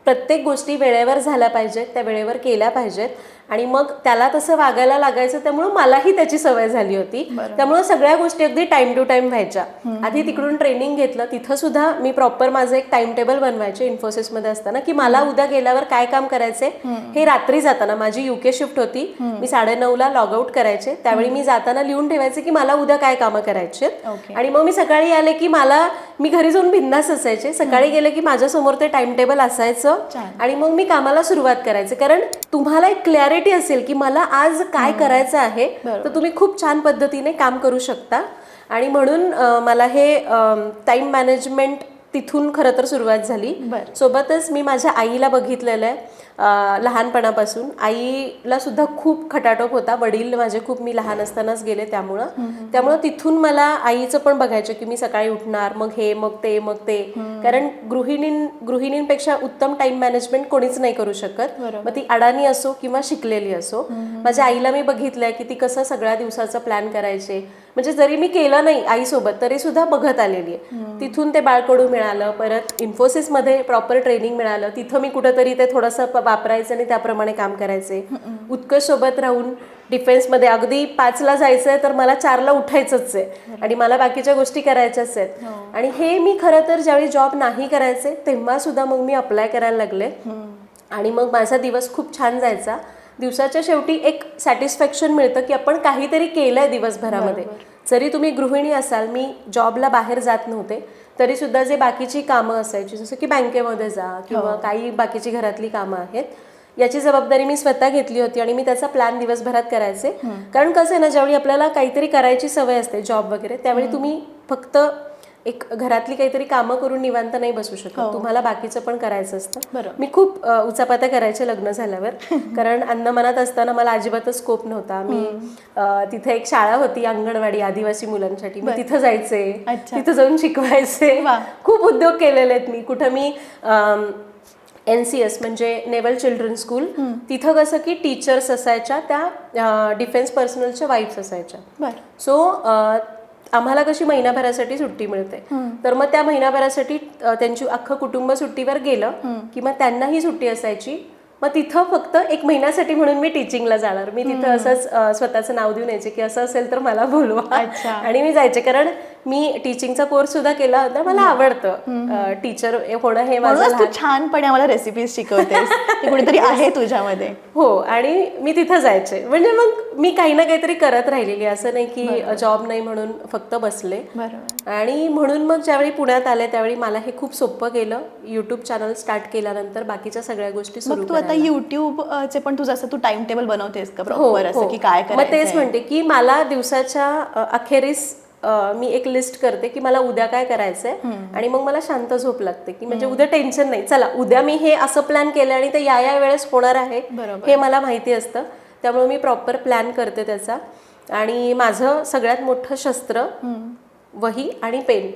प्रत्येक गोष्टी वेळेवर झाल्या पाहिजेत, त्या वेळेवर केल्या पाहिजेत आणि मग त्याला तसं वागायला लागायचं. त्यामुळे मलाही त्याची सवय झाली होती. त्यामुळे सगळ्या गोष्टी अगदी टाइम टू टाइम व्हायच्या. आधी तिकडून ट्रेनिंग घेतलं, तिथं सुद्धा मी प्रॉपर माझं एक टाइम टेबल बनवायचे इन्फोसिसमध्ये असताना, की मला उद्या गेल्यावर काय काम करायचे हे रात्री जाताना. माझी UK शिफ्ट होती, मी 9:30ला लॉग आउट करायचे. त्यावेळी मी जाताना लिहून ठेवायचे की मला उद्या काय कामं करायचे. आणि मग मी सकाळी आले की मी घरी जाऊन बिंदास असायचे. सकाळी गेले की माझ्यासमोर ते टाइम टेबल असायचं आणि मग मी कामाला सुरुवात करायचे. कारण तुम्हाला एक क्लॅरिटी असेल की मला आज काय करायचं आहे, तर तुम्ही खूप छान पद्धतीने काम करू शकता. आणि म्हणून मला हे टाइम मॅनेजमेंट तिथून खरं तर सुरुवात झाली. सोबतच मी माझ्या आईला बघितलेलं आहे लहानपणापासून. आईला सुद्धा खूप खटाटोप होता. वडील माझे खूप मी लहान असतानाच गेले, त्यामुळं तिथून मला आईचं पण बघायचं की मी सकाळी उठणार, मग हे मग ते. कारण गृहिणींपेक्षा उत्तम टाइम मॅनेजमेंट कोणीच नाही करू शकत, मग ती अडाणी असो किंवा शिकलेली असो. माझ्या आईला मी बघितलंय की ती कसं सगळ्या दिवसाचं प्लॅन करायचे. म्हणजे जरी मी केलं नाही आईसोबत तरी सुद्धा बघत आलेली आहे. तिथून ते बाळकडू मिळालं, परत इन्फोसिसमध्ये प्रॉपर ट्रेनिंग मिळालं. तिथं मी कुठंतरी ते थोडंसं वापरायचं आणि त्याप्रमाणे काम करायचे. उत्कर्ष सोबत राहून डिफेन्समध्ये अगदी 5ला जायचंय तर मला 4ला उठायचंच आहे आणि मला बाकीच्या गोष्टी करायच्याच आहेत. आणि हे मी खरं तर ज्यावेळी जॉब नाही करायचे तेव्हा सुद्धा मग मी अप्लाय करायला लागले आणि मग माझा दिवस खूप छान जायचा. दिवसाच्या शेवटी एक सॅटिस्फॅक्शन मिळतं की आपण काहीतरी केलंय दिवसभरामध्ये. जरी तुम्ही गृहिणी असाल, मी जॉबला बाहेर जात नव्हते, तरी सुद्धा जे बाकीची कामं असायची, जसं की बँकेमध्ये जा किंवा काही बाकीची घरातली कामं आहेत, याची जबाबदारी मी स्वतः घेतली होती आणि मी त्याचा प्लॅन दिवसभरात करायचे. कारण कसं आहे ना, ज्यावेळी आपल्याला काहीतरी करायची सवय असते जॉब वगैरे, त्यावेळी तुम्ही फक्त एक घरातली काहीतरी कामं करून निवांत नाही बसू शकत, तुम्हाला बाकीचं पण करायचं असतं. मी खूप उचापात्या करायचे लग्न झाल्यावर, कारण अंदमानात असताना मला अजिबातच स्कोप नव्हता. मी तिथे एक शाळा होती अंगणवाडी आदिवासी मुलांसाठी, मी तिथं जायचे, तिथं जाऊन शिकवायचे. खूप उद्योग केलेले आहेत मी. कुठं मी NCS म्हणजे नेव्हल चिल्ड्रन स्कूल, तिथं कसं की टीचर्स असायच्या, त्या डिफेन्स पर्सनलच्या वाईफ्स असायच्या. सो आम्हाला कशी महिनाभरासाठी सुट्टी मिळते, तर मग त्या महिनाभरासाठी त्यांची अख्खं कुटुंब सुट्टीवर गेलं की मग त्यांनाही सुट्टी असायची. मग तिथं फक्त 1 महिन्यासाठी म्हणून मी टीचिंगला जाणार. मी तिथं असंच स्वतःचं नाव देऊन यायचे की असं असेल तर मला बोलवा, आणि मी जायचे. कारण मी टीचिंगचा कोर्स सुद्धा केला होता, मला आवडतं टीचर होणं. हे माझं
तू छानपणे आम्हाला रेसिपीज शिकवतेस, ते कुठेतरी आहे तुझ्यामध्ये.
हो, आणि मी तिथं जायचे. म्हणजे मग मी काही ना काहीतरी करत राहिलेली, असं नाही की जॉब नाही म्हणून फक्त बसले. आणि म्हणून मग ज्यावेळी पुण्यात आले त्यावेळी मला हे खूप सोपं गेलं. युट्यूब चॅनल स्टार्ट केल्यानंतर बाकीच्या सगळ्या गोष्टी सुरू.
तू आता युट्यूबचे पण तुझं असं तू टाइम टेबल बनवतेस का प्रॉपर, असं की काय करायचं?
मग तेच म्हणते की मला दिवसाच्या अखेरीस मी एक लिस्ट करते की मला उद्या काय करायचंय, आणि मग मला शांत झोप लागते की म्हणजे उद्या टेन्शन नाही. चला उद्या मी हे असं प्लॅन केलं आणि ते या वेळेस होणार आहे हे मला माहिती असतं. त्यामुळे मी प्रॉपर प्लॅन करते त्याचा. आणि माझं सगळ्यात मोठं शस्त्र वही आणि पेन.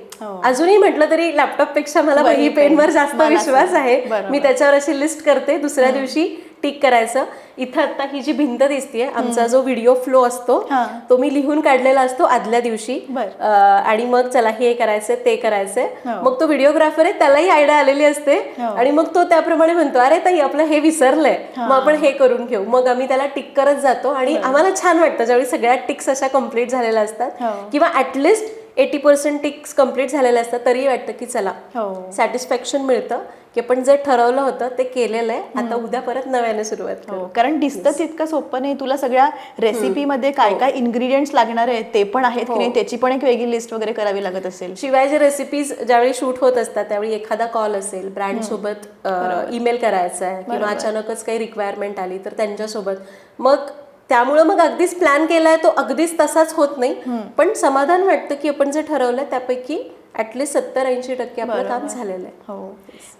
अजूनही म्हटलं तरी लॅपटॉप पेक्षा मला वही पेनवर जास्त विश्वास आहे. मी त्याच्यावर अशी लिस्ट करते, दुसऱ्या दिवशी टिक करायचं. इथं आता ही जी भिंत दिसतीये, आमचा जो व्हिडिओ फ्लो असतो तो मी लिहून काढलेला असतो आदल्या दिवशी. आणि मग चला हे करायचंय ते करायचंय. मग तो व्हिडिओग्राफर आहे, त्यालाही आयडिया आलेली असते आणि मग तो त्याप्रमाणे म्हणतो अरे ताई आपलं हे विसरलंय, मग आपण हे करून घेऊ. मग आम्ही त्याला टिक करत जातो आणि आम्हाला छान वाटतं ज्यावेळी सगळ्या टिक्स अशा कम्प्लीट झालेल्या असतात किंवा ऍटलिस्ट 80% टिक्स कम्प्लीट झालेल्या असतात, तरी वाटतं की चला सॅटिस्फॅक्शन मिळतं की आपण जे ठरवलं होतं ते केलेलं आहे. आता उद्या परत नव्याने सुरुवात करू.
कारण दिसतं तितकं सोपं नाही. तुला सगळ्या रेसिपीमध्ये काय काय इन्ग्रेडियंट्स लागणार आहेत ते पण आहेत की नाही त्याची पण एक वेगळी लिस्ट वगैरे करावी लागत असेल.
शिवाय जे रेसिपीज ज्यावेळी शूट होत असतात त्यावेळी एखादा कॉल असेल, ब्रँड सोबत ईमेल करायचा आहे किंवा अचानकच काही रिक्वायरमेंट आली तर त्यांच्यासोबत, मग त्यामुळे मग अगदीच प्लॅन केलाय तो अगदीच तसाच होत नाही, पण समाधान वाटतं की आपण जे ठरवलंय त्यापैकी ऍटलीस्ट 70-80% आपलं काम झालेलं आहे.
हो.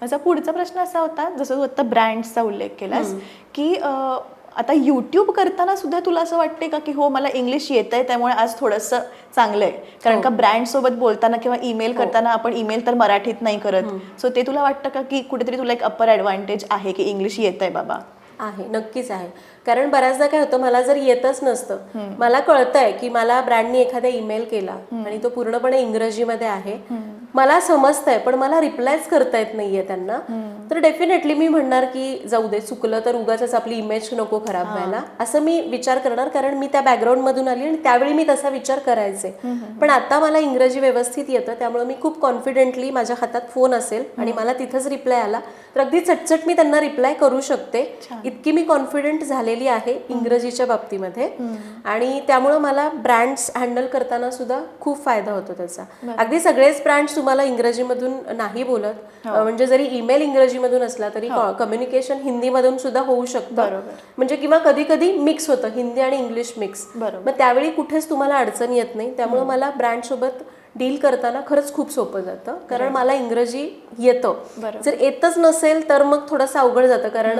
माझा पुढचा प्रश्न असा होता, जसं तू आता ब्रँड्सचा उल्लेख केलास की आता यूट्यूब करताना सुद्धा तुला असं वाटते का की हो मला इंग्लिश येत आहे त्यामुळे आज थोडंसं चांगलं आहे, कारण का ब्रँड सोबत बोलताना किंवा ईमेल करताना आपण ईमेल तर मराठीत नाही करत, सो ते तुला वाटतं का की कुठेतरी तुला एक अपर ॲडव्हान्टेज आहे की इंग्लिश येत आहे बाबा?
आहे, नक्कीच आहे. कारण बऱ्याचदा काय होतं, मला जर येतच नसतं, मला कळतंय की मला ब्रँडनी एखादा ईमेल केला आणि तो पूर्णपणे इंग्रजीमध्ये आहे, मला समजतंय पण मला रिप्लायच करता येत नाहीये त्यांना, तर डेफिनेटली मी म्हणणार की जाऊ दे, चुकलं तर उगाच आपली इमेज नको खराब व्हायला, असं मी विचार करणार. कारण मी त्या बॅकग्राऊंड मधून आली आणि त्यावेळी मी तसा विचार करायचे. पण आता मला इंग्रजी व्यवस्थित येतं, त्यामुळे मी खूप कॉन्फिडेंटली, माझ्या हातात फोन असेल आणि मला तिथंच रिप्लाय आला तर अगदी चटचट मी त्यांना रिप्लाय करू शकते. इतकी मी कॉन्फिडंट झालेली आहे इंग्रजीच्या बाबतीमध्ये. आणि त्यामुळे मला ब्रँड्स हँडल करताना सुद्धा खूप फायदा होतो त्याचा. अगदी सगळेच ब्रँड्स तुम्हाला इंग्रजीमधून नाही बोलत, म्हणजे जरी ईमेल इंग्रजीमधून असला तरी कम्युनिकेशन हिंदीमधून सुद्धा होऊ शकतं. म्हणजे किंवा कधी कधी मिक्स होतं, हिंदी आणि इंग्लिश मिक्स, मग त्यावेळी कुठेच तुम्हाला अडचण येत नाही. त्यामुळे मला ब्रँड सोबत डील करताना खरंच खूप सोपं जातं, कारण मला इंग्रजी येतं. जर येतच नसेल तर मग थोडंसं अवघड जातं, कारण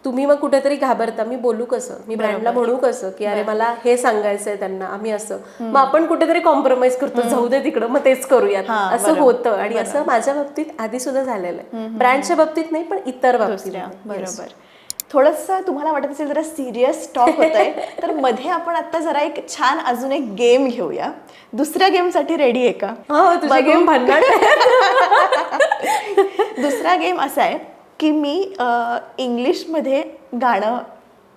तुम्ही मग कुठेतरी घाबरता, मी बोलू कसं, मी ब्रँडला म्हणू कसं की अरे मला हे सांगायचंय त्यांना, आम्ही असं, मग आपण कुठेतरी कॉम्प्रोमाइज करतो, जाऊ दे तिकडं, मग तेच करूयात, असं होतं. आणि असं माझ्या बाबतीत आधी सुद्धा झालेलं आहे, ब्रँडच्या बाबतीत नाही पण इतर बाबतीत.
बरोबर. थोडंसं तुम्हाला वाटत असेल जरा सिरियस टॉक होत आहे, तर मध्ये आपण आता जरा एक छान अजून एक गेम घेऊया. दुसऱ्या गेमसाठी रेडी आहे का?
तुझा गेम भन्नाट.
दुसरा गेम असा आहे की मी इंग्लिशमध्ये गाणं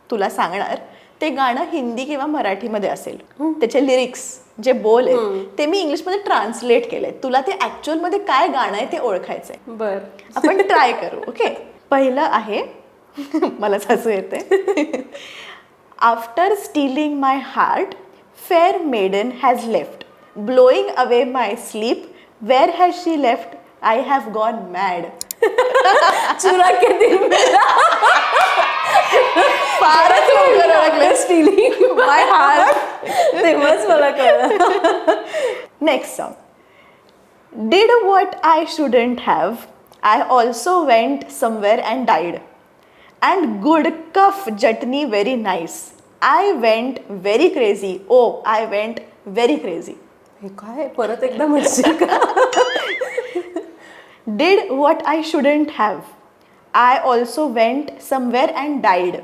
तुला सांगणार, ते गाणं हिंदी किंवा मराठीमध्ये असेल, त्याचे लिरिक्स जे बोल आहेत ते मी इंग्लिशमध्ये ट्रान्सलेट केले. तुला ते ॲक्च्युअलमध्ये काय गाणं आहे ते ओळखायचंय.
बरं,
आपण ट्राय करू. ओके, पहिलं आहे, मला हसू येते. After stealing my heart fair maiden has left, blowing away my sleep, where has she left, I have gone mad.
चुरा के दिल मेरा.
फारच लवकर ओळखलं, स्टीलिंग माय हार्ट,
तेव्हाच मला कळलं.
Next song. Did what I shouldn't have, I also went somewhere and died, and good cuff chutney very nice, I went very crazy, oh I went very crazy.
हे काय, परत एकदा म्हणशील का?
Did what I shouldn't have, I also went somewhere and died,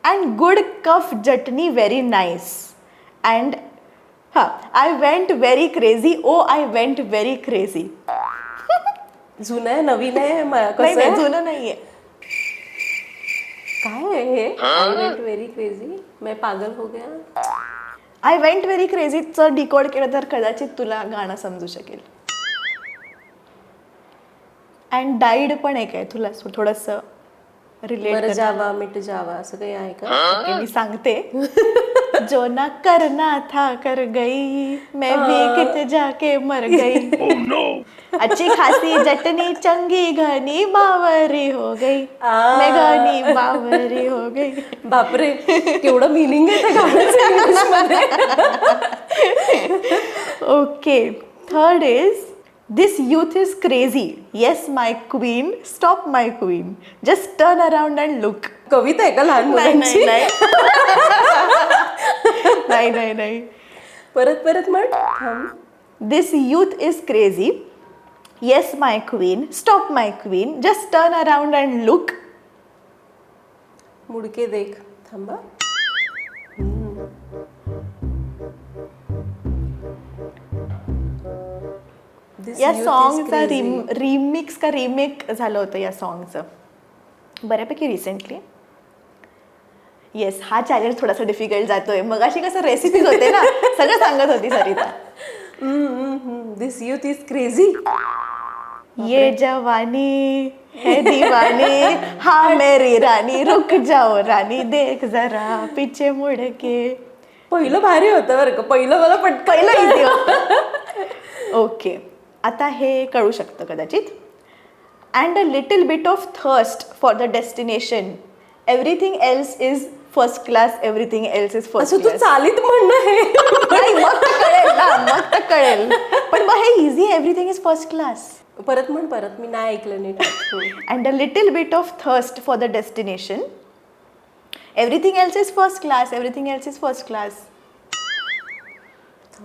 and good cuff chutney very nice, and I went very crazy, oh I went very crazy.
जुनं आहे, नवीन आहे,
नाही
कसं आहे?
जुनं नाहीये.
काय आहे हे? आय वेंट व्हेरी क्रेझी, मैं पागल हो गया.
आय वेंट व्हेरी क्रेझीचं डिकोड केलं तर कदाचित तुला गाणं समजू शकेल. अँड डाईड पण एक आहे, तुला थोडंसं रिलेट.
मर जावा मिट जावा असं काही आहे का?
मी सांगते. जो ना करना था कर गई, मैं भी कित जाके मर गई. अच्छी खासी चटनी चंगी घनी बावरी हो गई, मैं घनी बावरी हो गई.
बापरे, केवढं मिनिंग आहे त्या गाण्याचं इंग्लिशमध्ये.
Okay, third is this youth is crazy, yes my queen, stop my queen, just turn around and look.
कविता आहे का लहान मुलांची?
नाही नाही नाही,
परत म्हण.
This youth is crazy, yes my queen, stop my queen, just turn around and look.
मुडके देख थांबा. This
या
youth is
सॉन्गचा
crazy.
रिमिक्स का रिमेक झालं होतं या सॉन्गचं बऱ्यापैकी रिसेंटली. येस, हा चॅलेंज थोडासा डिफिकल्ट जातोय. मग अशी कसं रेसिपीज होते ना, सगळं सांगत होती सरिता.
दिस युथ इज क्रेझी.
ये जवानी है दीवानी, हाँ मेरी रानी, रुक जाओ रानी, देख जरा पीछे मुड़ के.
पहिलं भारी होतं बरं का, पहिलं मला
पहिलं इझी होतं. ओके, आता हे कळू शकतं कदाचित. And a little bit of thirst for the destination, everything else is first class, everything else is first
असं तू
क्लास.
चालीत म्हणणं हे.
नाही, मग तर कळेल ना, मग तर कळेल. पण मग हे easy, everything is first class.
परत म्हण, परत मी नाही ऐकलं नीट.
And a little bit of thirst for the destination. Everything else is first class. Everything else is first class.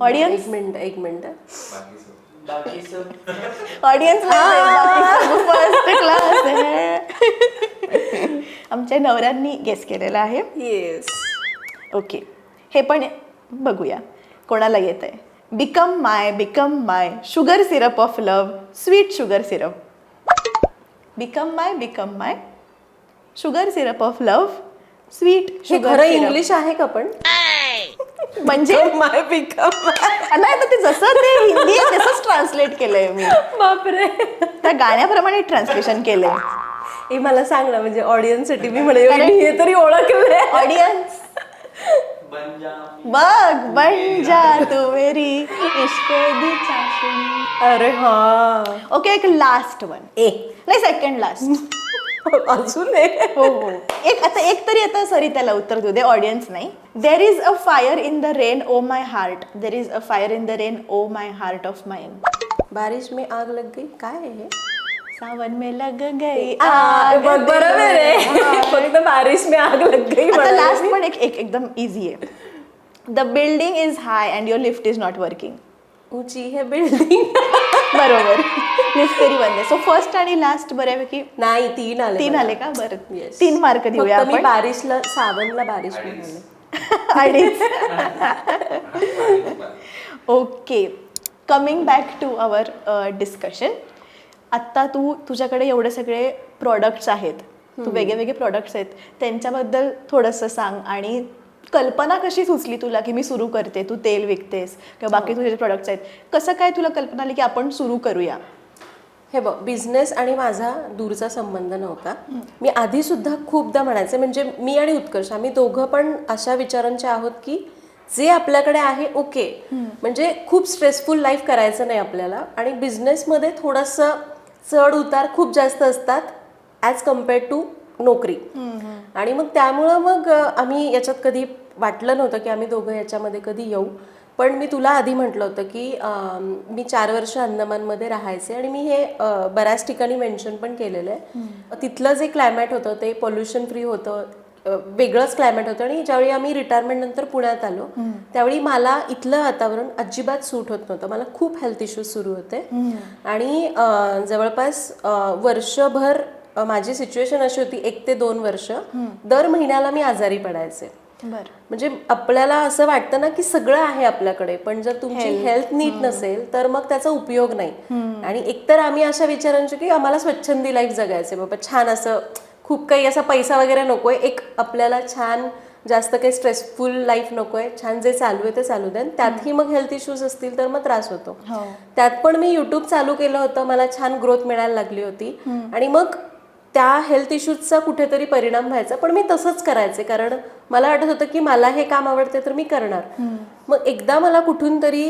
Audience?
एक मिनिट.
Audience फर्स्ट क्लास आहे. आमच्या नवऱ्यांनी गेस केलेला आहे.
येस.
ओके, हे पण बघूया कोणाला येत आहे. Become my sugar syrup of love, sweet sugar syrup. Become my sugar syrup of love, sweet
हे
शुगर
खरं
सिरप.
इंग्लिश आहे का पण?
म्हणजे
माय बिकम.
नाही, तर ते जसं ते हिंदी आहे तसंच ट्रान्सलेट केलंय मी.
बापरे.
त्या गाण्याप्रमाणे ट्रान्सलेशन केलंय.
हे मला सांग ना, म्हणजे ऑडियन्स साठी मी म्हणे हे तरी ओळखलंय.
ऑडियन्स बघ, बन जा तू मेरी इश्क दी चाशनी.
अरे हा.
ओके, एक लास्ट वन. नाही, सेकंड लास्ट.
अजून एक.
हो हो, एक तरी आता सरिताला उत्तर देऊ दे, ऑडियन्स नाही. There is a fire in the rain oh my heart, there is a fire in the rain oh my heart of mine.
बारिश में आग लग गई, काय आहे हे?
सावन में लग गई
आग. बरोबर आहे. फक्त बारिश में आग लग गई.
आता लास्ट पण एकदम इझी आहे. The building is hi and your lift is not working.
ऊंची है बिल्डिंग.
बरोबर, लिफ्ट तरी बंद आहे. सो फर्स्ट आणि लास्ट बऱ्यापैकी
नाही, 3 आले.
3 आले का? बरं,
Yes.
3 मार्क देऊया
फक्त मी
आपण.
बारिशला, सावनला बारिश म्हणाले.
अडीच. Okay, coming back to our discussion. आत्ता तुझ्याकडे एवढे सगळे प्रॉडक्ट्स आहेत, तू वेगळे प्रॉडक्ट्स आहेत, त्यांच्याबद्दल थोडंसं सांग. आणि कल्पना कशी सुचली तुला की मी सुरू करते, तू तेल विकतेस किंवा बाकी तुझे प्रॉडक्ट्स आहेत, कसं काय तुला कल्पना आली की आपण सुरू करूया?
हे बघ, बिझनेस आणि माझा दूरचा संबंध नव्हता. मी आधी सुद्धा खूपदा म्हणायचे, म्हणजे मी आणि उत्कर्ष आम्ही दोघं पण अशा विचारांचे आहोत की जे आपल्याकडे आहे ओके, म्हणजे खूप स्ट्रेसफुल लाईफ करायचं नाही आपल्याला. आणि बिझनेसमध्ये थोडंसं चढ उतार खूप जास्त असतात ॲज कम्पेअर्ड टू नोकरी. आणि मग त्यामुळं मग आम्ही याच्यात कधी वाटलं नव्हतं की आम्ही दोघं याच्यामध्ये कधी येऊ. पण मी तुला आधी म्हटलं होतं की मी 4 वर्ष अंदमानमध्ये राहायचे आणि मी हे बऱ्याच ठिकाणी मेन्शन पण केलेलं आहे. तिथलं जे क्लायमॅट होतं ते पोल्युशन फ्री होतं, वेगळंच क्लायमॅट होतं. आणि ज्यावेळी आम्ही रिटायरमेंट नंतर पुण्यात आलो त्यावेळी मला इथलं वातावरण अजिबात सूट होत नव्हतं. मला खूप हेल्थ इश्यूज सुरू होते आणि जवळपास वर्षभर माझी सिच्युएशन अशी होती, 1 ते 2 वर्ष दर महिन्याला मी आजारी पडायचे. म्हणजे आपल्याला असं वाटतं ना की सगळं आहे आपल्याकडे, पण जर तुमची हेल्थ नीट नसेल तर मग त्याचा उपयोग नाही. आणि एकतर आम्ही अशा विचारांचे की आम्हाला स्वच्छंदी लाईफ जगायचे, बाबा छान असं खूप काही असा पैसा वगैरे नकोय, एक आपल्याला छान जास्त काही स्ट्रेसफुल लाईफ नकोय, छान जे चालू आहे ते चालू द्या. त्यातही मग हेल्थ इश्यूज असतील तर मग त्रास होतो. त्यात पण मी युट्यूब चालू केलं होतं, मला छान ग्रोथ मिळायला लागली होती आणि मग त्या हेल्थ इश्यूजचा कुठेतरी परिणाम व्हायचा. पण मी तसंच करायचे, कारण मला वाटत होतं की मला हे काम आवडते तर मी करणार. मग एकदा मला कुठून तरी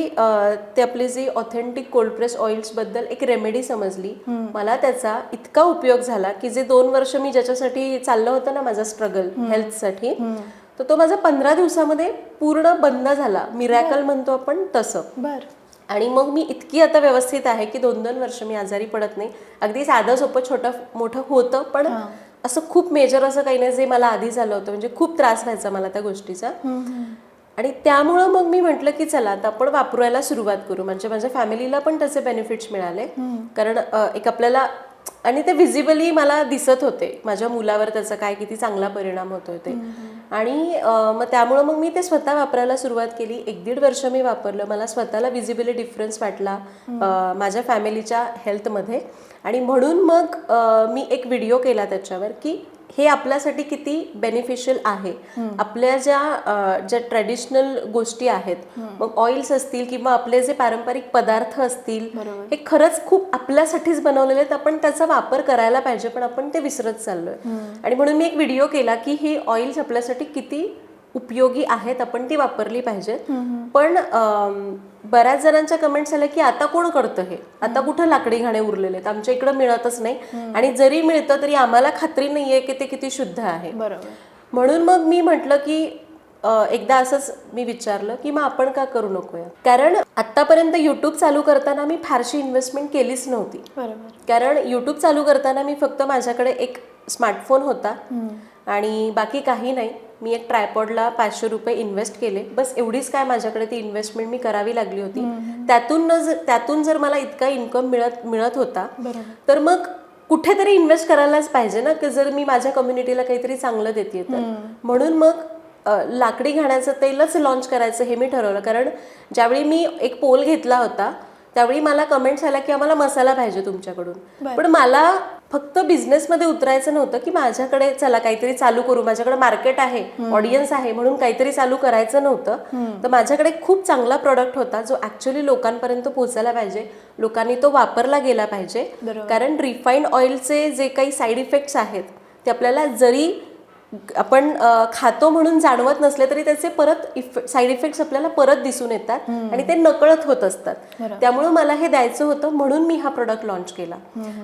ते आपली जी ऑथेंटिक कोल्ड प्रेस ऑइल्सबद्दल एक रेमेडी समजली. मला त्याचा इतका उपयोग झाला की जे 2 वर्ष मी ज्याच्यासाठी चाललं होतं ना माझा स्ट्रगल हेल्थसाठी, तर तो माझा 15 दिवसामध्ये पूर्ण बंद झाला. मिरॅकल म्हणतो आपण तसं. आणि मग मी इतकी आता व्यवस्थित आहे की 2-2 वर्ष मी आजारी पडत नाही. अगदी साधं सोपं छोटं मोठं होतं, पण असं खूप मेजर असं काही नाही जे मला आधी झालं होतं. म्हणजे खूप त्रास व्हायचा मला त्या गोष्टीचा. आणि त्यामुळं मग मी म्हटलं की चला आता आपण वापरायला सुरुवात करू. म्हणजे माझ्या फॅमिलीला पण त्याचे बेनिफिट्स मिळाले. कारण एक आपल्याला आणि ते व्हिजिबली मला दिसत होते माझ्या मुलावर त्याचा काय किती चांगला परिणाम होतोय ते. आणि मग त्यामुळं मग मी ते स्वतः वापरायला सुरुवात केली. 1-1.5 वर्ष मी वापरलं. मला स्वतःला व्हिजिबली डिफरन्स वाटला माझ्या फॅमिलीच्या हेल्थमध्ये. आणि म्हणून मग मी एक व्हिडिओ केला त्याच्यावर की हे आपल्यासाठी किती बेनिफिशियल आहे. आपल्या ज्या ट्रेडिशनल गोष्टी आहेत, मग ऑइल्स असतील किंवा आपले जे पारंपरिक पदार्थ असतील, हे खरंच खूप आपल्यासाठीच बनवलेले आहेत. आपण त्याचा वापर करायला पाहिजे, पण आपण ते विसरत चाललोय. आणि म्हणून मी एक व्हिडिओ केला की ही ऑइल्स आपल्यासाठी किती उपयोगी आहेत, आपण ती वापरली पाहिजेत. पण बऱ्याच जणांच्या कमेंट्स आल्या की आता कोण करतं हे, आता कुठं लाकडी घाणे उरलेले आहेत, आमच्या इकडं मिळतच नाही, आणि जरी मिळतं तरी आम्हाला खात्री नाहीये की ते किती शुद्ध आहे. म्हणून मग मी म्हटलं की एकदा असंच मी विचारलं की मग आपण का करू नकोया. कारण आतापर्यंत युट्यूब चालू करताना मी फारशी इन्व्हेस्टमेंट केलीच नव्हती. कारण युट्यूब चालू करताना मी फक्त माझ्याकडे एक स्मार्टफोन होता आणि बाकी काही नाही. मी एक ट्रायपॉडला 500 रुपये इन्व्हेस्ट केले, बस एवढीच काय माझ्याकडे ती इन्व्हेस्टमेंट मी करावी लागली होती. त्यातून जर मला इतका इन्कम मिळत होता तर मग कुठेतरी इन्व्हेस्ट करायलाच पाहिजे ना, की जर मी माझ्या कम्युनिटीला काहीतरी चांगलं देते तर. म्हणून मग लाकडी घाण्याचं तेलच लॉन्च करायचं हे मी ठरवलं. कारण ज्यावेळी मी एक पोल घेतला होता त्यावेळी मला कमेंट्स आल्या की आम्हाला मसाला पाहिजे तुमच्याकडून. पण मला फक्त बिझनेसमध्ये उतरायचं नव्हतं की माझ्याकडे चला काहीतरी चालू करू, माझ्याकडे मार्केट आहे, ऑडियन्स आहे म्हणून काहीतरी चालू करायचं नव्हतं. तर माझ्याकडे खूप चांगला प्रोडक्ट होता जो ऍक्च्युअली लोकांपर्यंत पोहोचायला पाहिजे, लोकांनी तो वापरला गेला पाहिजे. कारण रिफाईंड ऑइलचे जे काही साईड इफेक्ट्स आहेत ते आपल्याला जरी आपण खातो म्हणून जाणवत नसले तरी त्याचे परत साईड इफेक्ट्स आपल्याला परत दिसून येतात आणि ते नकळत होत असतात. त्यामुळे मला हे द्यायचं होतं म्हणून मी हा प्रोडक्ट लॉन्च केला.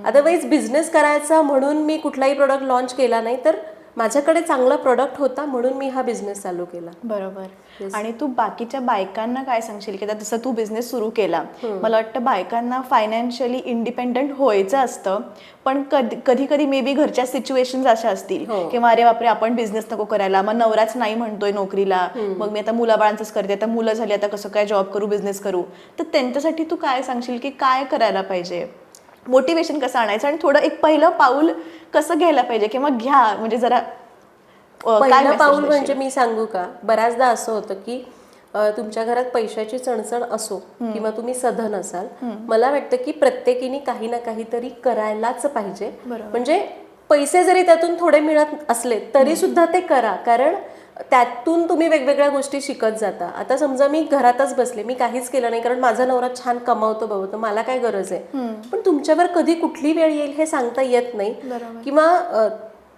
अदरवाईज बिझनेस करायचा म्हणून मी कुठलाही प्रोडक्ट लॉन्च केला नाही, तर माझ्याकडे चांगला प्रोडक्ट होता म्हणून मी हा बिझनेस चालू केला.
बरोबर. आणि तू बाकीच्या बायकांना काय सांगशील की जसं तू बिझनेस सुरू केला, मला वाटतं बायकांना फायनान्शियली इंडिपेंडंट व्हायचं असतं, पण कधी कधी मे बी घरच्या सिच्युएशन्स अशा असतील किंवा अरे बापरे आपण बिझनेस नको करायला, मग नवराच नाही म्हणतोय नोकरीला, मग मी आता मुलाबाळांचंच करते, आता मुलं झाली आता कसं काय जॉब करू, बिझनेस करू. तर त्यांच्यासाठी तू काय सांगशील की काय करायला पाहिजे, मोटिवेशन कसं आणायचं आणि थोडं एक पहिलं पाऊल कसं घ्यायला पाहिजे किंवा घ्या, म्हणजे जरा
पहिलं पाऊल म्हणजे मी सांगू का, बऱ्याचदा असं होतं की तुमच्या घरात पैशाची चणचण असो किंवा तुम्ही सधन असाल, मला वाटतं की प्रत्येकीने काही ना काहीतरी करायलाच पाहिजे. म्हणजे पैसे जरी त्यातून थोडे मिळत असले तरी सुद्धा ते करा, कारण त्यातून तुम्ही वेगवेगळ्या गोष्टी शिकत जाता. आता समजा मी घरातच बसले, मी काहीच केलं नाही कारण माझा नवरा छान कमावतो बाबा, तर मला काय गरज आहे. पण तुमच्यावर कधी कुठली वेळ येईल हे सांगता येत नाही. किंवा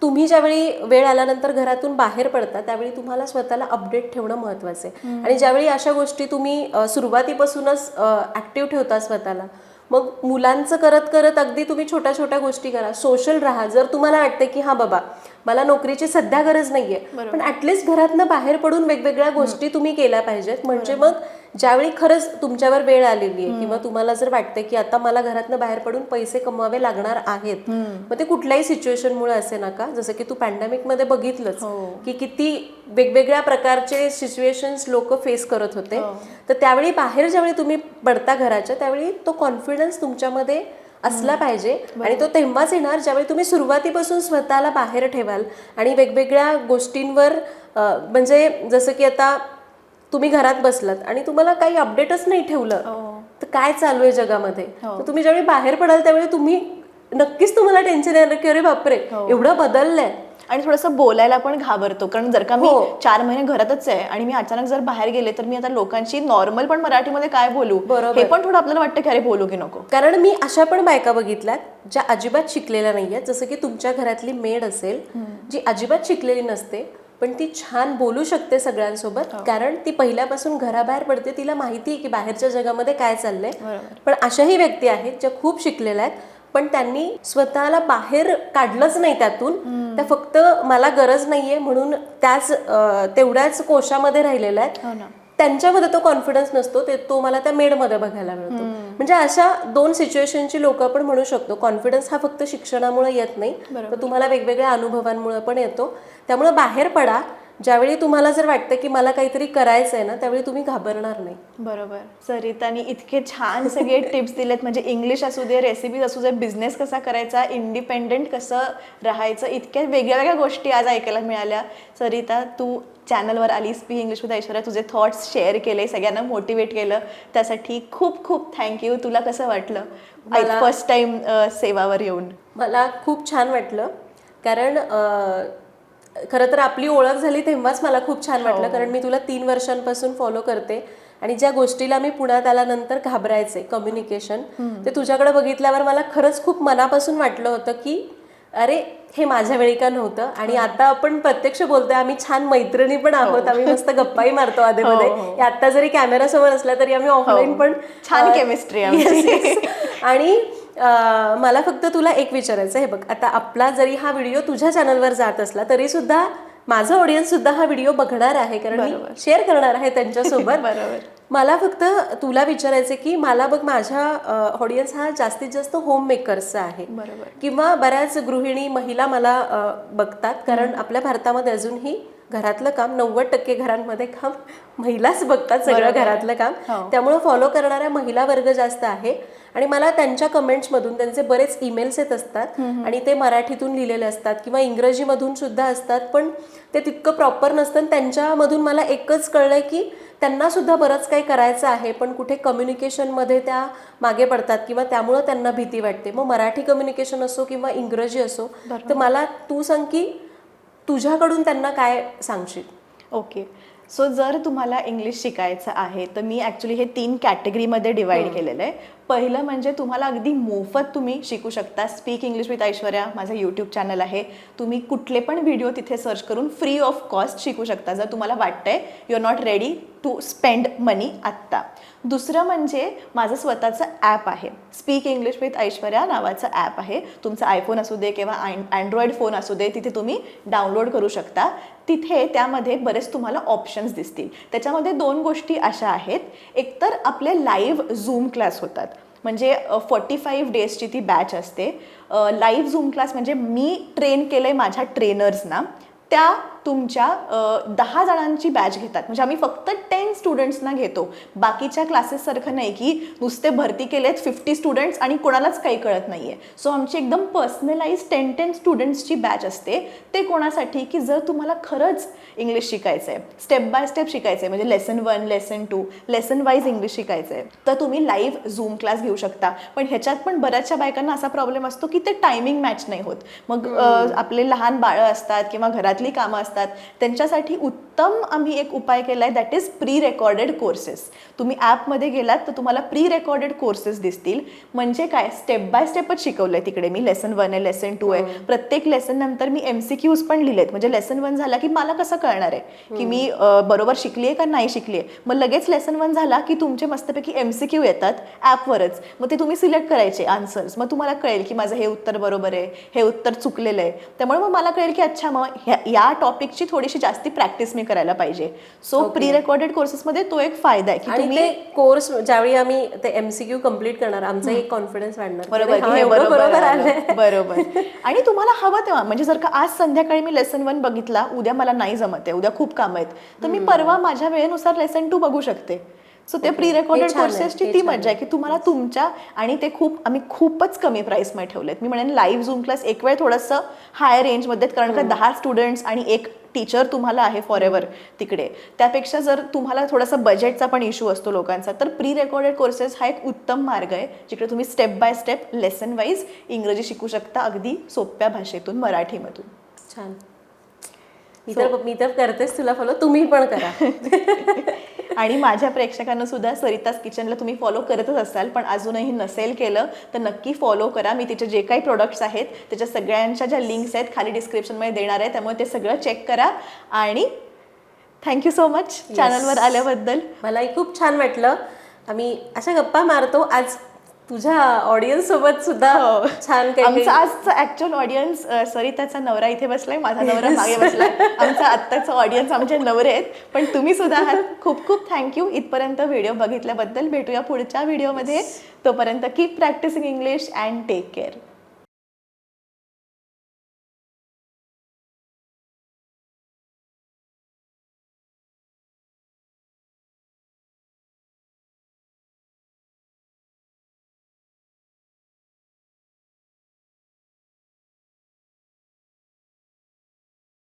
तुम्ही ज्यावेळी वेळ आल्यानंतर घरातून बाहेर पडता त्यावेळी तुम्हाला स्वतःला अपडेट ठेवणं महत्वाचं आहे. आणि ज्यावेळी अशा गोष्टी तुम्ही सुरुवातीपासूनच ऍक्टिव्ह ठेवता स्वतःला, मग मुलांचं करत करत अगदी तुम्ही छोट्या छोट्या गोष्टी करा, सोशल राहा. जर तुम्हाला वाटतं की हा बाबा मला नोकरीची सध्या गरज नाहीये, पण ऍटलिस्ट घरातनं बाहेर पडून वेगवेगळ्या गोष्टी तुम्ही केल्या पाहिजेत. म्हणजे मग ज्यावेळी खरंच तुमच्यावर वेळ आलेली आहे किंवा तुम्हाला जर वाटतं की आता मला घरातनं बाहेर पडून पैसे कमवावे लागणार आहेत, मग ते कुठल्याही सिच्युएशनमुळे असे नका. जसं की तू पॅन्डेमिक मध्ये बघितलंच की किती वेगवेगळ्या प्रकारचे सिच्युएशन्स लोक फेस करत होते. तर त्यावेळी बाहेर ज्यावेळी तुम्ही पडता घराच्या, त्यावेळी तो कॉन्फिडन्स तुमच्यामध्ये असला पाहिजे. आणि तो तेव्हाच येणार ज्यावेळी तुम्ही सुरुवातीपासून स्वतःला बाहेर ठेवाल आणि वेगवेगळ्या गोष्टींवर म्हणजे जसं की आता तुम्ही घरात बसलात आणि तुम्हाला काही अपडेटच नाही ठेवलं तर काय चालू आहे जगामध्ये, तर तुम्ही ज्यावेळी बाहेर पडाल त्यावेळी तुम्ही नक्कीच तुम्हाला टेन्शन येणार की अरे बापरे एवढं बदललंय.
आणि थोडंसं बोलायला पण घाबरतो, कारण जर का मी 4 महिने घरातच आहे आणि मी अचानक जर बाहेर गेले तर मी आता लोकांशी नॉर्मल पण मराठीमध्ये काय बोलू, हे पण थोडं आपल्याला वाटतं की अरे बोलू की नको.
कारण मी अशा पण बायका बघितल्यात ज्या अजिबात शिकलेल्या नाहीयेत. जसं की तुमच्या घरातली मेड असेल जी अजिबात शिकलेली नसते पण ती छान बोलू शकते सगळ्यांसोबत, कारण ती पहिल्यापासून घराबाहेर पडते, तिला माहिती आहे की बाहेरच्या जगामध्ये काय चाललंय. पण अशाही व्यक्ती आहेत ज्या खूप शिकलेल्या आहेत पण त्यांनी स्वतःला बाहेर काढलंच नाही त्यातून. त्या फक्त मला गरज नाहीये म्हणून तेवढ्याच कोशामध्ये राहिलेल्या आहेत. त्यांच्यामध्ये तो कॉन्फिडन्स नसतो, तो मला त्या मेडमध्ये बघायला मिळतो. म्हणजे अशा 2 सिच्युएशनची लोक आपण म्हणू शकतो. कॉन्फिडन्स हा फक्त शिक्षणामुळे येत नाही, तर तुम्हाला वेगवेगळ्या अनुभवांमुळे पण येतो. त्यामुळे बाहेर पडा ज्यावेळी तुम्हाला जर वाटतं की मला काहीतरी करायचं आहे ना, त्यावेळी तुम्ही घाबरणार नाही.
बरोबर. सरितानी इतके छान सगळे टिप्स दिलेत, म्हणजे इंग्लिश असू दे, रेसिपीज असू दे, बिझनेस कसा करायचा, इंडिपेंडेंट कसं राहायचं, इतक्या वेगळ्या वेगळ्या गोष्टी आज ऐकायला मिळाल्या. सरिता, तू चॅनलवर आली, स्पीक इंग्लिश विथ ऐश्वर्या, तुझे थॉट्स शेअर केले, सगळ्यांना मोटिवेट केलं, त्यासाठी खूप खूप थँक्यू. तुला कसं वाटलं फर्स्ट टाइम सेवावर येऊन?
मला खूप छान वाटलं, कारण खरं तर आपली ओळख झाली तेव्हाच मला खूप छान वाटलं, कारण मी तुला 3 वर्षांपासून फॉलो करते आणि ज्या गोष्टीला मी पुण्यात आल्यानंतर घाबरायचे, कम्युनिकेशन, ते तुझ्याकडे बघितल्यावर मला खरंच खूप मनापासून वाटलं होतं की अरे हे माझ्या वेळी का नव्हतं. आणि आता आपण प्रत्यक्ष बोलतोय, आम्ही छान मैत्रिणी पण आहोत, आम्ही मस्त गप्पाही मारतो आधेमध्ये. आता जरी कॅमेरा समोर असला तरी आम्ही ऑफलाईन पण
छान केमिस्ट्री आहे.
आणि मला फक्त तुला एक विचारायचं आहे, बघ आता आपला जरी हा व्हिडिओ तुझ्या चॅनलवर जात असला तरी सुद्धा माझा ऑडियन्स सुद्धा हा व्हिडिओ बघणार आहे, कारण मी शेअर करणार आहे त्यांच्यासोबत.
बरोबर.
मला फक्त तुला विचारायचं की मला बघ, माझा ऑडियन्स हा जास्तीत जास्त होम मेकर्सचा आहे, किंवा बऱ्याच गृहिणी महिला मला बघतात, कारण आपल्या भारतामध्ये अजूनही घरातलं काम 90% घरांमध्ये काम महिलाच बघतात, सगळं घरातलं काम. त्यामुळे फॉलो करणाऱ्या महिला वर्ग जास्त आहे. आणि मला त्यांच्या कमेंट्समधून त्यांचे बरेच ईमेल्स येत असतात, आणि ते मराठीतून लिहिलेले असतात किंवा इंग्रजीमधून सुद्धा असतात, पण ते तितकं प्रॉपर नसतं. त्यांच्यामधून मला एकच कळलंय की त्यांना सुद्धा बरंच काही करायचं आहे, पण कुठे कम्युनिकेशनमध्ये त्या मागे पडतात किंवा त्यामुळं त्यांना भीती वाटते. मग मराठी कम्युनिकेशन असो किंवा इंग्रजी असो, तर मला तू सांग की तुझ्याकडून त्यांना काय सांगशील?
ओके. सो जर तुम्हाला इंग्लिश शिकायचं आहे तर मी ॲक्च्युली हे 3 कॅटेगरीमध्ये डिवाइड केलेलं आहे. पहिलं म्हणजे तुम्हाला अगदी मोफत तुम्ही शिकू शकता. स्पीक इंग्लिश विथ ऐश्वर्या माझं यूट्यूब चॅनल आहे. तुम्ही कुठले पण व्हिडिओ तिथे सर्च करून फ्री ऑफ कॉस्ट शिकू शकता, जर तुम्हाला वाटतंय you are not ready to spend money आत्ता. दुसरं म्हणजे माझं स्वतःचं ॲप आहे, स्पीक इंग्लिश विथ ऐश्वर्या नावाचं ॲप आहे. तुमचा आयफोन असू दे किंवा अँड्रॉइड फोन असू दे, तिथे तुम्ही डाउनलोड करू शकता. तिथे त्यामध्ये बरेच तुम्हाला ऑप्शन्स दिसतील. त्याच्यामध्ये 2 गोष्टी अशा आहेत, एकतर आपले लाईव्ह झूम क्लास होतात, म्हणजे 45 डेजची ती बॅच असते. लाईव्ह झूम क्लास म्हणजे मी ट्रेन केलं आहे माझ्या ट्रेनर्सना, त्या तुमच्या 10 जणांची बॅच घेतात. म्हणजे आम्ही फक्त 10 स्टुडंट्सना घेतो. बाकीच्या क्लासेससारखं नाही की नुसते भरती केलेत 50 स्टुडंट्स आणि कोणालाच काही कळत नाही आहे. सो आमची एकदम पर्सनलाइज 10 स्टुडंट्सची बॅच असते. ते कोणासाठी की जर तुम्हाला खरंच इंग्लिश शिकायचं आहे, स्टेप बाय स्टेप शिकायचं आहे, म्हणजे lesson 1, lesson 2, lesson wise English शिकायचं आहे, तर तुम्ही लाईव्ह झूम क्लास घेऊ शकता. पण ह्याच्यात पण बऱ्याचशा बायकांना असा प्रॉब्लेम असतो की ते टायमिंग मॅच नाही होत. मग आपले लहान बाळं असतात किंवा घरातली कामं असतात, त्यांच्यासाठी उत्तम आम्ही एक उपाय केला आहे, that is pre recorded courses. तुम्ही ॲपमध्ये गेलात तर तुम्हाला प्री रेकॉर्डेड कोर्सेस दिसतील. म्हणजे काय, स्टेप बाय स्टेपच शिकवलं आहे तिकडे मी. लेसन 1 आहे, लेसन 2 आहे. प्रत्येक लेसन नंतर मी MCQs पण लिहिलेत. म्हणजे लेसन 1 झाला की मला कसं कळणार आहे की मी बरोबर शिकली आहे का नाही शिकली आहे. मग लगेच लेसन 1 झाला की तुमचे मस्तपैकी MCQ येतात ॲपवरच. मग ते तुम्ही सिलेक्ट करायचे आन्सर्स. मग तुम्हाला कळेल की माझं हे उत्तर बरोबर आहे, हे उत्तर चुकलेलं आहे. त्यामुळे मग मला कळेल की अच्छा, मग या टॉपिकची थोडीशी जास्ती प्रॅक्टिस मी करायला पाहिजे. सो प्री रेकॉर्डेड कोर्सेसमध्ये तो एक फायदा आहे की
आणि ते कोर्स ज्यावेळी आम्ही ते MCQ कम्प्लीट करणार, आमचा एक कॉन्फिडन्स वाढणार.
बरोबर. आणि तुम्हाला हवं तेव्हा, म्हणजे जर का आज संध्याकाळी मी लेसन 1 बघितला, उद्या मला नाही जमत आहे, उद्या खूप काम आहेत, तर मी परवा माझ्या वेळेनुसार लेसन 2 बघू शकते. सो ते प्री रेकॉर्डेड कोर्सेसची ती मजा आहे की तुम्हाला तुमच्या, आणि ते आम्ही खूपच कमी प्राईसमध्ये ठेवलेत. मी म्हणेन लाईव्ह झूम क्लास एक वेळ थोडंसं हाय रेंजमध्ये, कारण का 10 स्टुडंट्स आणि एक टीचर तुम्हाला आहे फॉर एव्हर तिकडे. त्यापेक्षा जर तुम्हाला थोडासा बजेटचा पण इश्यू असतो लोकांचा, तर प्री रेकॉर्डेड कोर्सेस हा एक उत्तम मार्ग आहे, जिकडे तुम्ही step by step lesson wise इंग्रजी शिकू शकता, अगदी सोप्या भाषेतून, मराठीमधून.
छान. मी तर करतेच तुला फॉलो, तुम्ही पण करा.
आणि माझ्या प्रेक्षकांना सुद्धा सरिताज किचनला तुम्ही फॉलो करतच असाल, पण अजूनही नसेल केलं तर नक्की फॉलो करा. मी तिचे जे काही प्रोडक्ट्स आहेत त्याच्या सगळ्यांच्या ज्या लिंक्स आहेत खाली डिस्क्रिप्शनमध्ये देणार आहे, त्यामुळे ते सगळं चेक करा. आणि थँक्यू सो मच चॅनलवर आल्याबद्दल.
मलाही खूप छान वाटलं. आम्ही अशा गप्पा मारतो, आज तुझ्या ऑडियन्स सोबत सुद्धा छान काही.
आमचा आजचा ऍक्च्युअल ऑडियन्स सरिताचा नवरा इथे बसलाय, माझा नवरा मागे बसलाय. आमचा आत्ताचा ऑडियन्स आमचे नवरे आहेत, पण तुम्ही सुद्धा आहात. खूप खूप थँक्यू इथपर्यंत व्हिडिओ बघितल्याबद्दल. भेटूया पुढच्या व्हिडिओमध्ये. तोपर्यंत keep practicing English and take care.